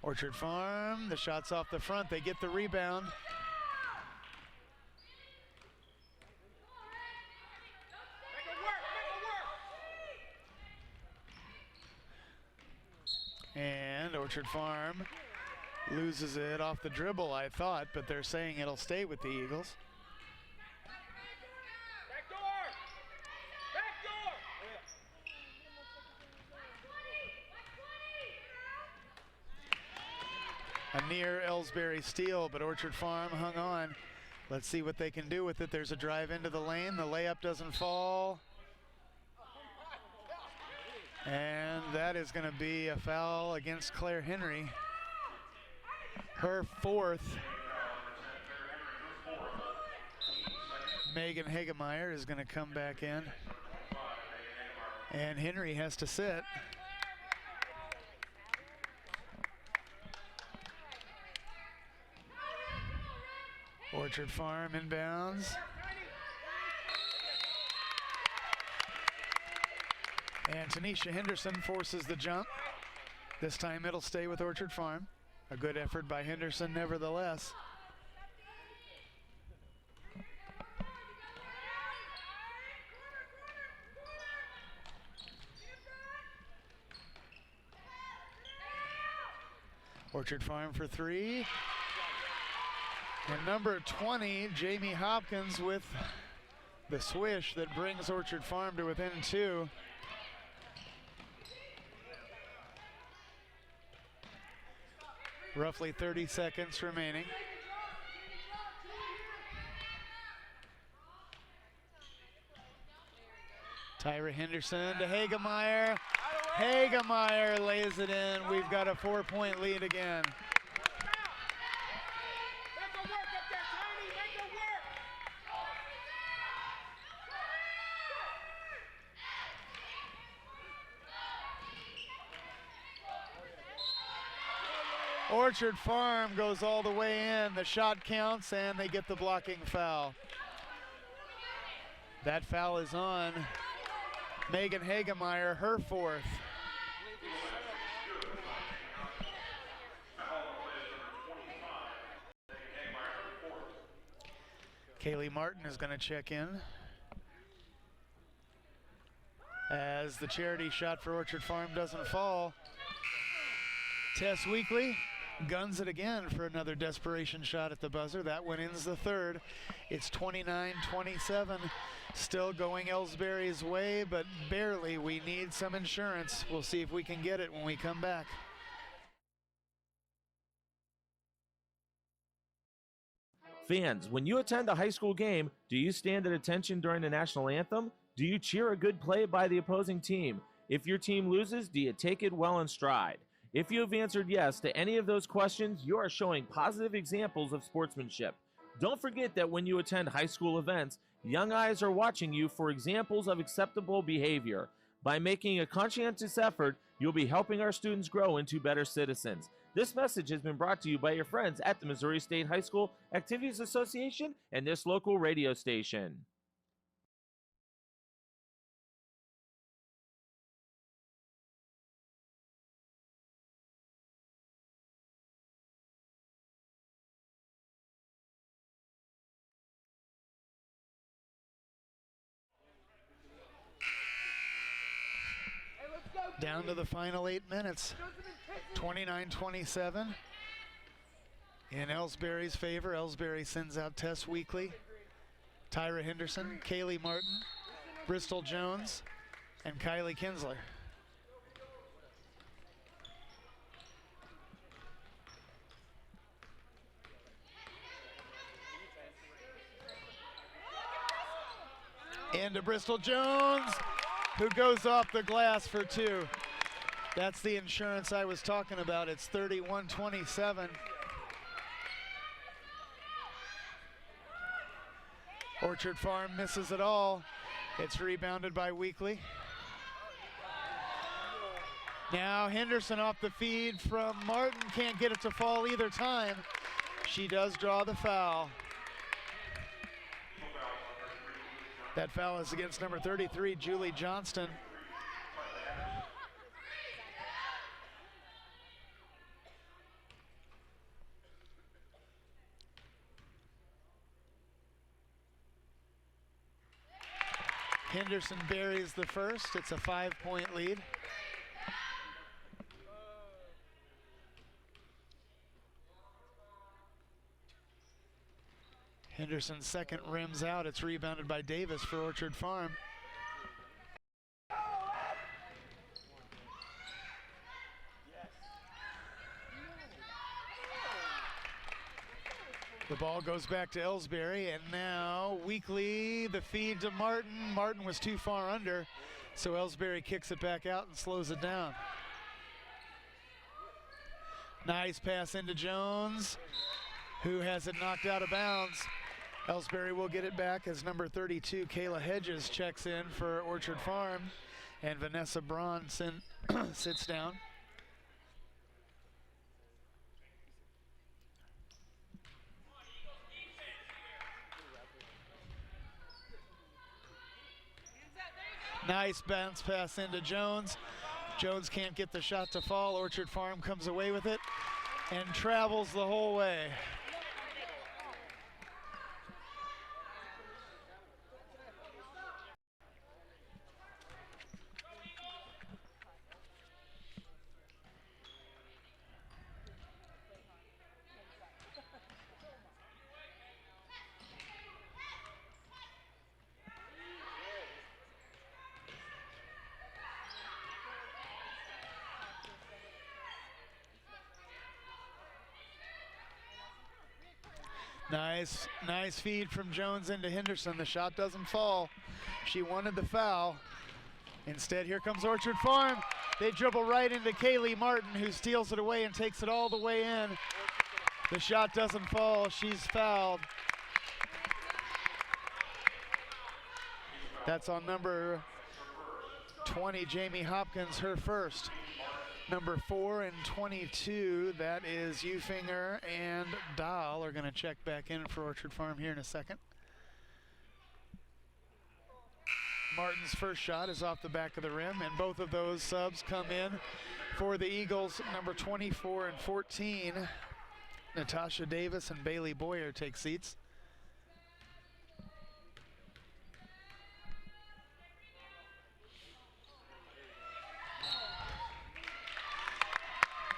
Orchard Farm, the shot's off the front. They get the rebound. And Orchard Farm loses it off the dribble, I thought, but they're saying it'll stay with the Eagles. A near Ellsbury steal, but Orchard Farm hung on. Let's see what they can do with it. There's a drive into the lane. The layup doesn't fall. And that is going to be a foul against Claire Henry. Her fourth. Megan Hagemeyer is going to come back in. And Henry has to sit. Orchard Farm inbounds. And Tanisha Henderson forces the jump. This time it'll stay with Orchard Farm. A good effort by Henderson nevertheless. Orchard Farm for three. And number 20, Jamie Hopkins with the swish that brings Orchard Farm to within two. Roughly 30 seconds remaining. Tyra Henderson to Hagemeyer. Hagemeyer lays it in. We've got a 4-point lead again. Orchard Farm goes all the way in. The shot counts and they get the blocking foul. That foul is on Megan Hagemeyer, her fourth. Kaylee Martin is going to check in as the charity shot for Orchard Farm doesn't fall. Tess Weekly guns it again for another desperation shot at the buzzer. That one ends the third. It's 29-27. Still going Ellsbury's way, but barely. We need some insurance. We'll see if we can get it when we come back. Fans, when you attend a high school game, do you stand at attention during the national anthem? Do you cheer a good play by the opposing team? If your team loses, do you take it well in stride? If you have answered yes to any of those questions, you are showing positive examples of sportsmanship. Don't forget that when you attend high school events, Young eyes are watching you for examples of acceptable behavior. By making a conscientious effort, you'll be helping our students grow into better citizens. This message has been brought to you by your friends at the Missouri State High School Activities Association and this local radio station. Down to the final 8 minutes. 29-27 in Ellsbury's favor. Ellsbury sends out Tess Weekly, Tyra Henderson, Kaylee Martin, Bristol Jones, and Kylie Kinsler. Into Bristol Jones, who goes off the glass for 2. That's the insurance I was talking about. It's 31-27. Orchard Farm misses it all. It's rebounded by Weekly. Now Henderson off the feed from Martin. Can't get it to fall either time. She does draw the foul. That foul is against number 33, Julie Johnston. Henderson buries the first. It's a 5-point lead. Henderson's second rims out. It's rebounded by Davis for Orchard Farm. The ball goes back to Ellsbury, and now Weekly, the feed to Martin. Martin was too far under, so Ellsbury kicks it back out and slows it down. Nice pass into Jones, who has it knocked out of bounds. Ellsbury will get it back as number 32, Kayla Hedges, checks in for Orchard Farm, and Vanessa Braun sits down. Nice bounce pass into Jones. Jones can't get the shot to fall. Orchard Farm comes away with it and travels the whole way. Nice feed from Jones into Henderson. The shot doesn't fall. She wanted the foul. Instead, here comes Orchard Farm. They dribble right into Kaylee Martin, who steals it away and takes it all the way in. The shot doesn't fall. She's fouled. That's on number 20, Jamie Hopkins, her first. Number 4 and 22, that is Ufinger and Dahl, are going to check back in for Orchard Farm here in a second. Martin's first shot is off the back of the rim, and both of those subs come in for the Eagles. Number 24 and 14, Natasha Davis and Bailey Boyer take seats.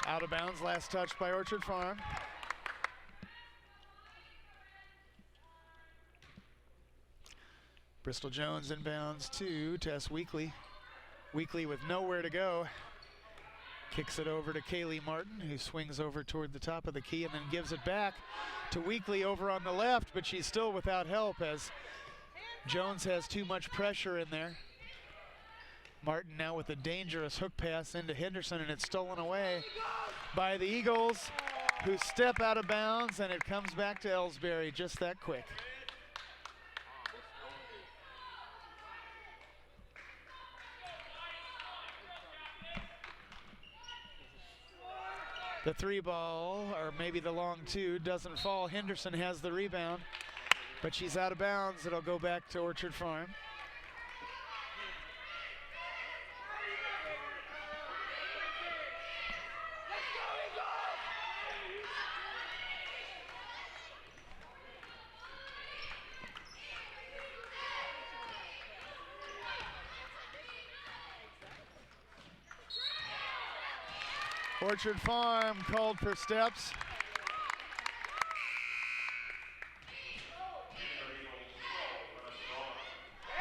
Out of bounds, last touch by Orchard Farm. Bristol Jones inbounds to Tess Weekly. Weekly with nowhere to go. Kicks it over to Kaylee Martin, who swings over toward the top of the key and then gives it back to Weekly over on the left, but she's still without help as Jones has too much pressure in there. Martin now with a dangerous hook pass into Henderson, and it's stolen away by the Eagles, who step out of bounds, and it comes back to Ellsbury just that quick. The 3 ball, or maybe the long 2, doesn't fall. Henderson has the rebound, but she's out of bounds. It'll go back to Orchard Farm. Orchard Farm called for steps.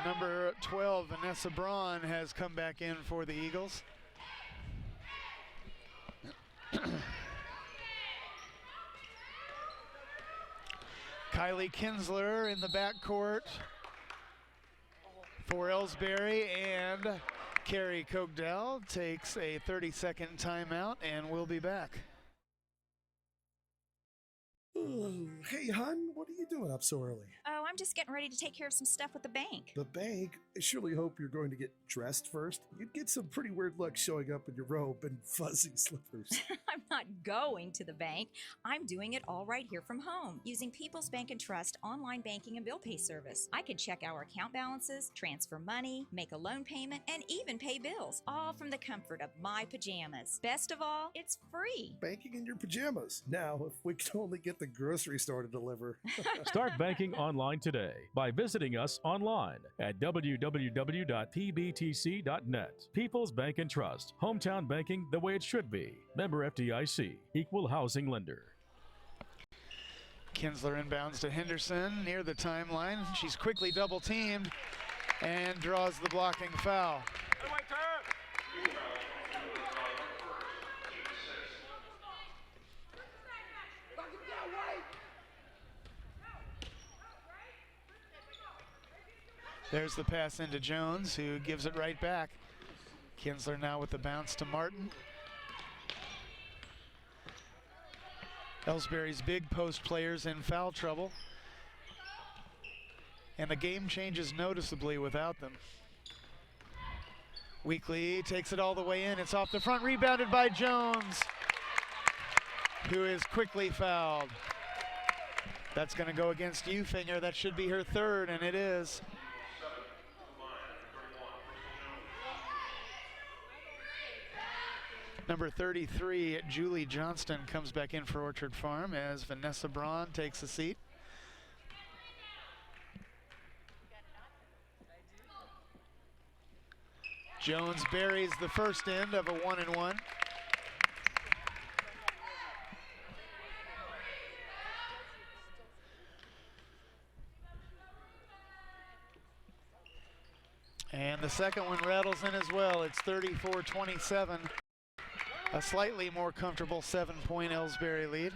Number 12, Vanessa Braun, has come back in for the Eagles. Kylie Kinsler in the backcourt for Ellsbury, and Carrie Cogdell takes a 30-second timeout, and we'll be back. Hey, hon, what are you doing up so early? Oh, I'm just getting ready to take care of some stuff with the bank. The bank? I surely hope you're going to get dressed first. You'd get some pretty weird luck showing up in your robe and fuzzy slippers. I'm not going to the bank. I'm doing it all right here from home using People's Bank and Trust online banking and bill pay service. I can check our account balances, transfer money, make a loan payment, and even pay bills, all from the comfort of my pajamas. Best of all, it's free. Banking in your pajamas. Now, if we could only get the grocery store to deliver. Start banking online today by visiting us online at www.pbtc.net. People's Bank and Trust. Hometown banking the way it should be. Member FDIC. Equal housing lender. Kinsler inbounds to Henderson near the timeline. She's quickly double teamed and draws the blocking foul. There's the pass into Jones, who gives it right back. Kinsler now with the bounce to Martin. Ellsbury's big post players in foul trouble, and the game changes noticeably without them. Weekly takes it all the way in. It's off the front, rebounded by Jones, who is quickly fouled. That's going to go against Eufinger. That should be her third, and it is. Number 33, Julie Johnston, comes back in for Orchard Farm as Vanessa Braun takes a seat. Jones buries the first end of a 1-and-1. And the second one rattles in as well. It's 34-27. A slightly more comfortable 7-point Ellsbury lead.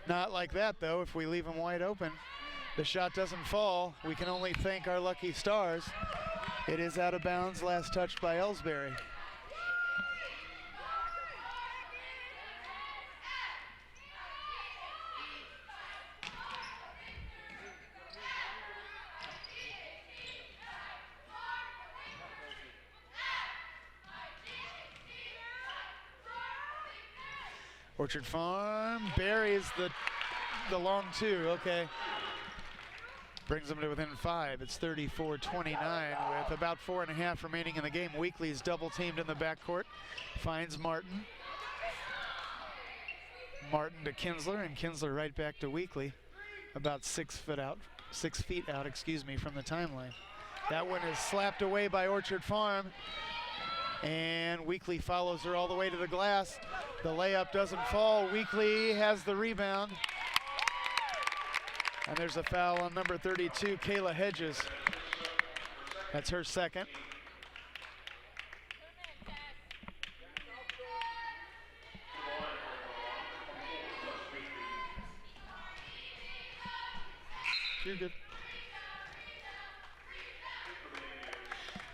Not like that, though. If we leave them wide open, the shot doesn't fall. We can only thank our lucky stars. It is out of bounds, last touched by Ellsbury. Orchard Farm buries the long 2. Okay. Brings them to within 5. It's 34-29 with about 4.5 remaining in the game. Weekly's double teamed in the backcourt. Finds Martin. Martin to Kinsler, and Kinsler right back to Weekly. About 6 feet out, from the timeline. That one is slapped away by Orchard Farm. And Weekly follows her all the way to the glass. The layup doesn't fall. Weekly has the rebound. And there's a foul on number 32, Kayla Hedges. That's her second. You're good.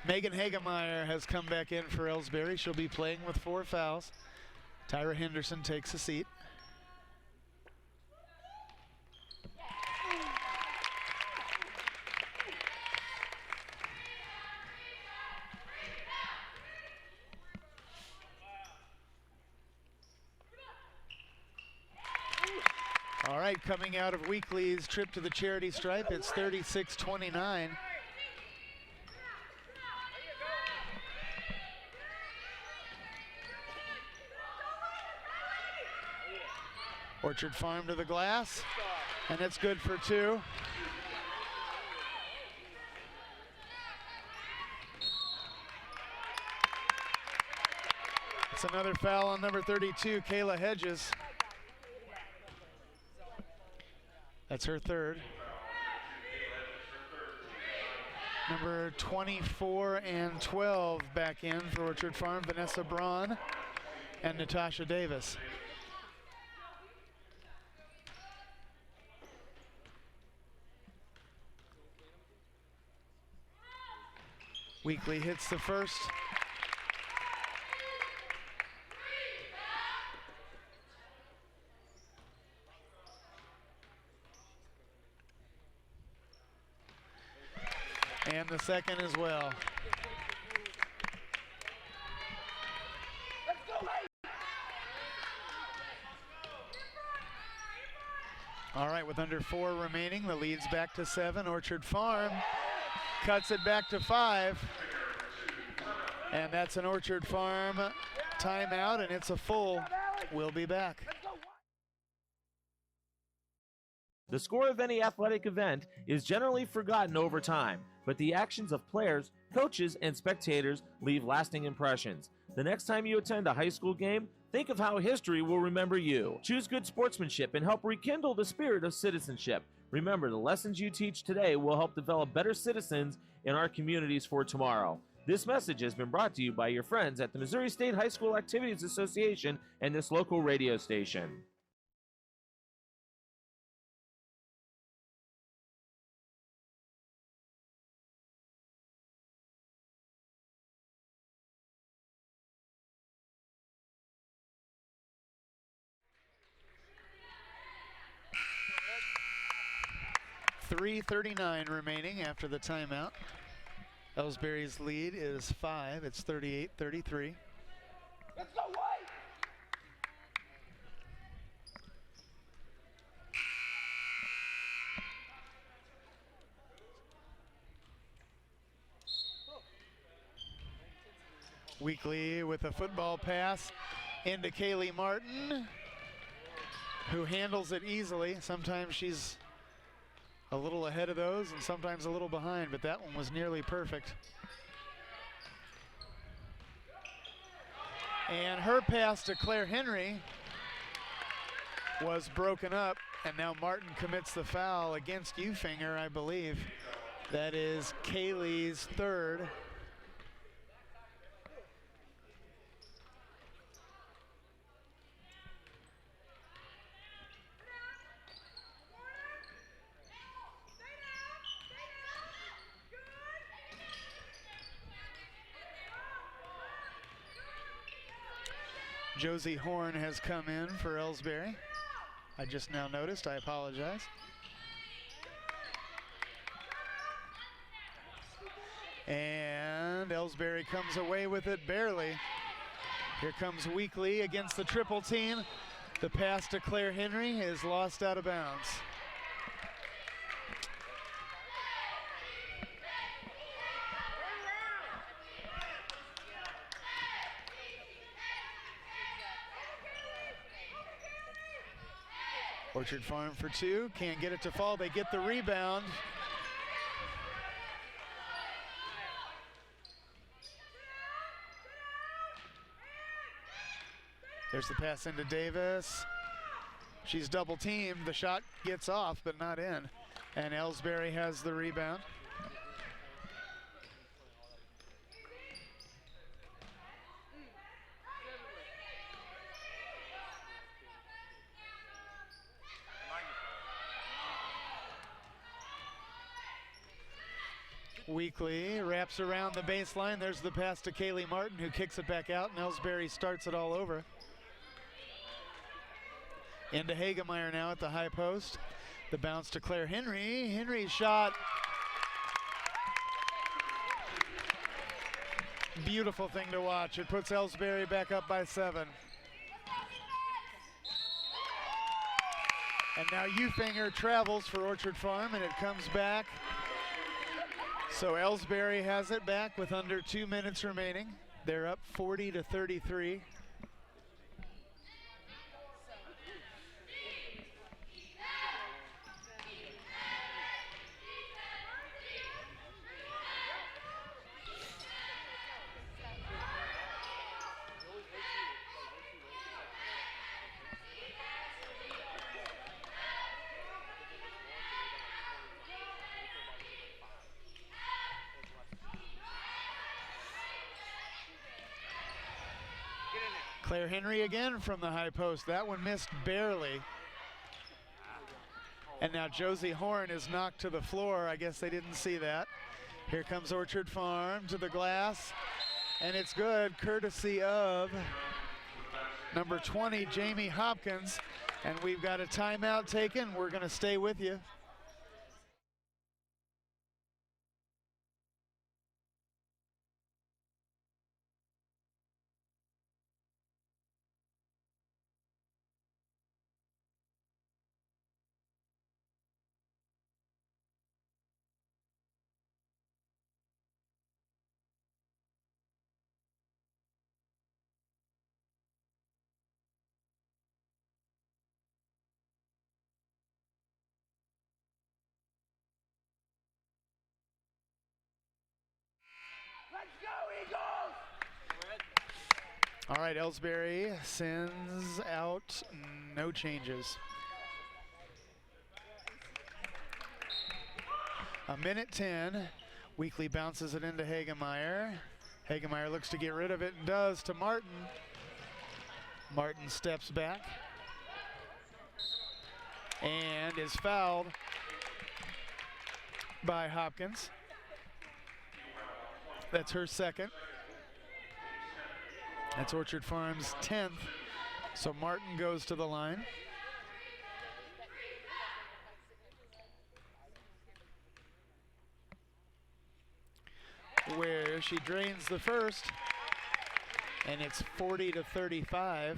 Megan Hagemeyer has come back in for Ellsbury. She'll be playing with 4 fouls. Tyra Henderson takes a seat. tonight coming out of Weekly's trip to the charity stripe. It's 36-29. Orchard Farm to the glass, and it's good for 2. It's another foul on number 32, Kayla Hedges. That's her third. Number 24 and 12 back in for Orchard Farm, Vanessa Braun and Natasha Davis. Weekly hits the first. And the second as well. All right, with under 4 remaining, the lead's back to 7. Orchard Farm cuts it back to 5. And that's an Orchard Farm timeout, and it's a full. We'll be back. The score of any athletic event is generally forgotten over time, but the actions of players, coaches, and spectators leave lasting impressions. The next time you attend a high school game, think of how history will remember you. Choose good sportsmanship and help rekindle the spirit of citizenship. Remember, the lessons you teach today will help develop better citizens in our communities for tomorrow. This message has been brought to you by your friends at the Missouri State High School Activities Association and this local radio station. .339 remaining after the timeout. Ellsbury's lead is 5. It's 38-33. Let's go, White! Weekly with a football pass into Kaylee Martin, who handles it easily. Sometimes she's a little ahead of those and sometimes a little behind, but that one was nearly perfect. And her pass to Claire Henry was broken up, and now Martin commits the foul against Ufinger, I believe. That is Kaylee's third. Josie Horn has come in for Ellsbury. I just now noticed, I apologize. And Ellsbury comes away with it barely. Here comes Weekly against the triple team. The pass to Claire Henry is lost out of bounds. Orchard Farm for 2, can't get it to fall, they get the rebound. There's the pass into Davis. She's double teamed, the shot gets off but not in. And Ellsbury has the rebound. Weekly wraps around the baseline. There's the pass to Kaylee Martin, who kicks it back out, and Ellsbury starts it all over. Into Hagemeyer now at the high post. The bounce to Claire Henry. Henry's shot. Beautiful thing to watch. It puts Ellsbury back up by 7. And now Eufinger travels for Orchard Farm, and it comes back. So Ellsbury has it back with under 2 minutes remaining. They're up 40-33. Claire Henry again from the high post. That one missed barely. And now Josie Horn is knocked to the floor. I guess they didn't see that. Here comes Orchard Farm to the glass. And it's good, courtesy of number 20, Jamie Hopkins. And we've got a timeout taken. We're going to stay with you. All right, Ellsbury sends out no changes. A minute 10. Weekly bounces it into Hagemeyer. Hagemeyer looks to get rid of it and does to Martin. Martin steps back and is fouled by Hopkins. That's her second. That's Orchard Farm's 10th. So Martin goes to the line. Where she drains the first. And it's 40-35.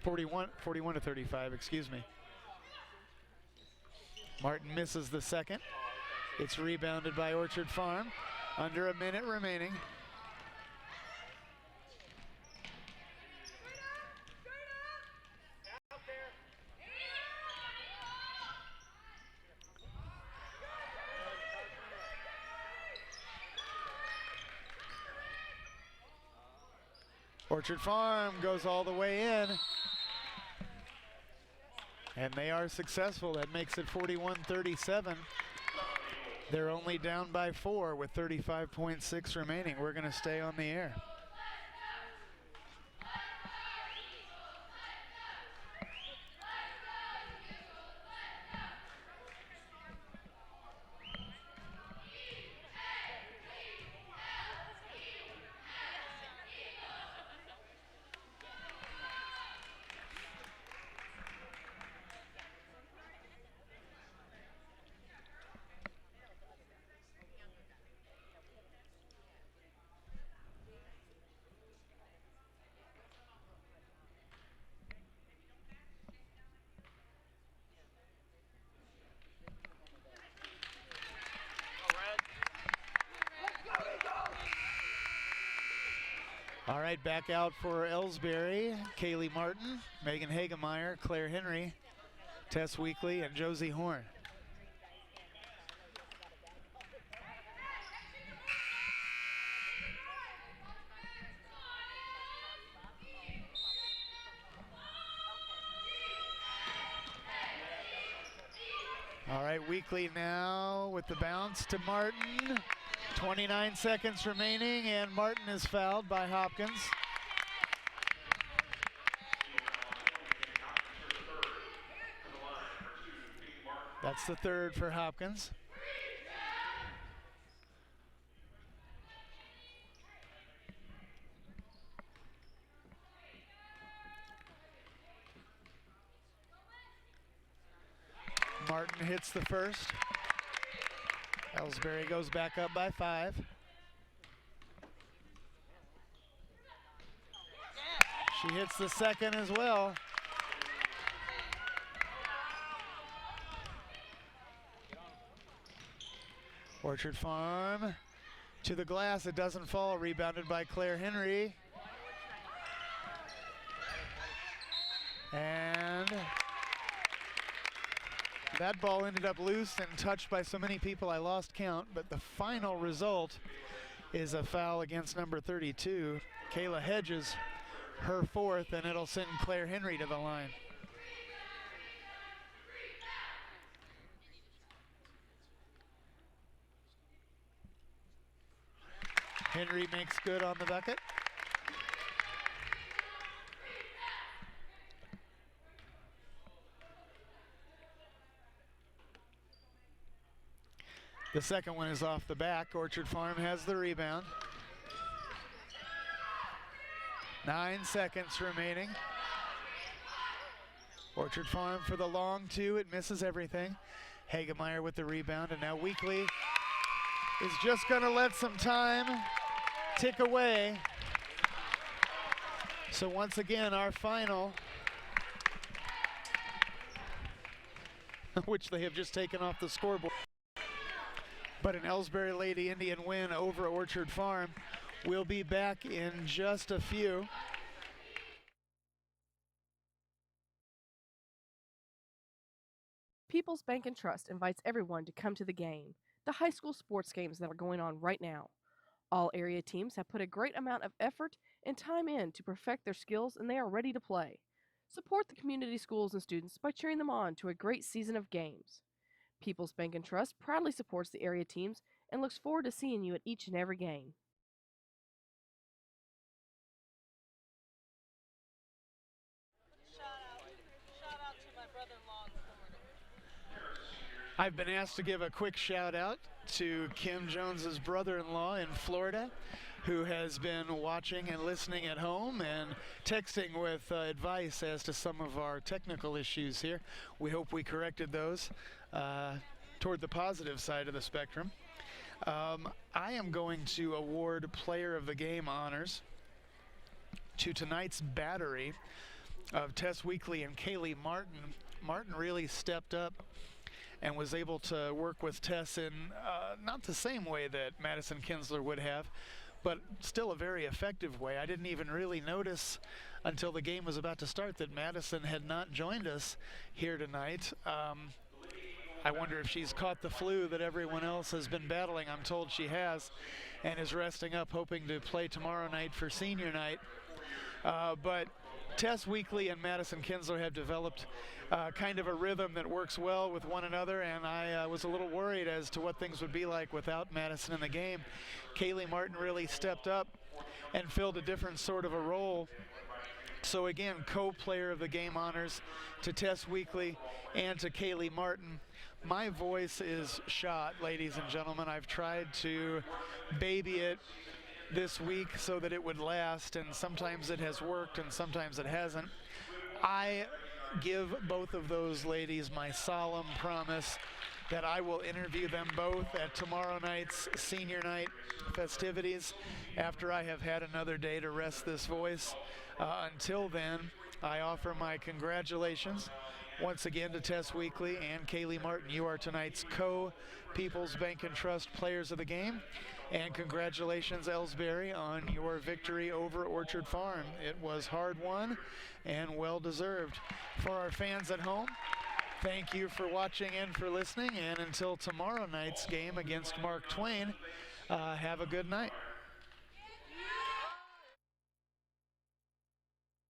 41 to 35, excuse me. Martin misses the second. It's rebounded by Orchard Farm. Under a minute remaining. Orchard Farm goes all the way in. And they are successful. That makes it 41-37. They're only down by 4 with 35.6 remaining. We're going to stay on the air. All right, back out for Ellsbury, Kaylee Martin, Megan Hagemeyer, Claire Henry, Tess Weekly, and Josie Horn. All right, Weekly now with the bounce to Martin. 29 seconds remaining, and Martin is fouled by Hopkins. That's the third for Hopkins. Martin hits the first. Ellsbury goes back up by 5. She hits the second as well. Orchard Farm to the glass. It doesn't fall. Rebounded by Claire Henry. And that ball ended up loose and touched by so many people I lost count, but the final result is a foul against number 32, Kayla Hedges, her fourth, and it'll send Claire Henry to the line. Henry makes good on the bucket. The second one is off the back. Orchard Farm has the rebound. 9 seconds remaining. Orchard Farm for the long two. It misses everything. Hagemeyer with the rebound, and now Weekly is just going to let some time tick away. So once again, our final, which they have just taken off the scoreboard, but an Ellsbury Lady Indian win over Orchard Farm. We'll be back in just a few. People's Bank and Trust invites everyone to come to the game, the high school sports games that are going on right now. All area teams have put a great amount of effort and time in to perfect their skills, and they are ready to play. Support the community schools and students by cheering them on to a great season of games. People's Bank and Trust proudly supports the area teams and looks forward to seeing you at each and every game. I've been asked to give a quick shout out to Kim Jones's brother-in-law in Florida, who has been watching and listening at home and texting with advice as to some of our technical issues here. We hope we corrected those toward the positive side of the spectrum. I am going to award Player of the Game honors to tonight's battery of Tess Weekly and Kaylee Martin. Martin really stepped up and was able to work with Tess in not the same way that Madison Kinsler would have, but still a very effective way. I didn't even really notice until the game was about to start that Madison had not joined us here tonight. I wonder if she's caught the flu that everyone else has been battling. I'm told she has, and is resting up, hoping to play tomorrow night for senior night. But Tess Weekly and Madison Kinsler have developed kind of a rhythm that works well with one another, and I was a little worried as to what things would be like without Madison in the game. Kaylee Martin really stepped up and filled a different sort of a role. So again, co-player of the game honors to Tess Weekly and to Kaylee Martin. My voice is shot, ladies and gentlemen. I've tried to baby it this week so that it would last, and sometimes it has worked and sometimes it hasn't. I give both of those ladies my solemn promise that I will interview them both at tomorrow night's senior night festivities after I have had another day to rest this voice. Until then, I offer my congratulations once again to Tess Weekly and Kaylee Martin. You are tonight's co-People's Bank and Trust players of the game. And congratulations, Ellsbury, on your victory over Orchard Farm. It was hard won and well-deserved. For our fans at home, thank you for watching and for listening. And until tomorrow night's game against Mark Twain, have a good night.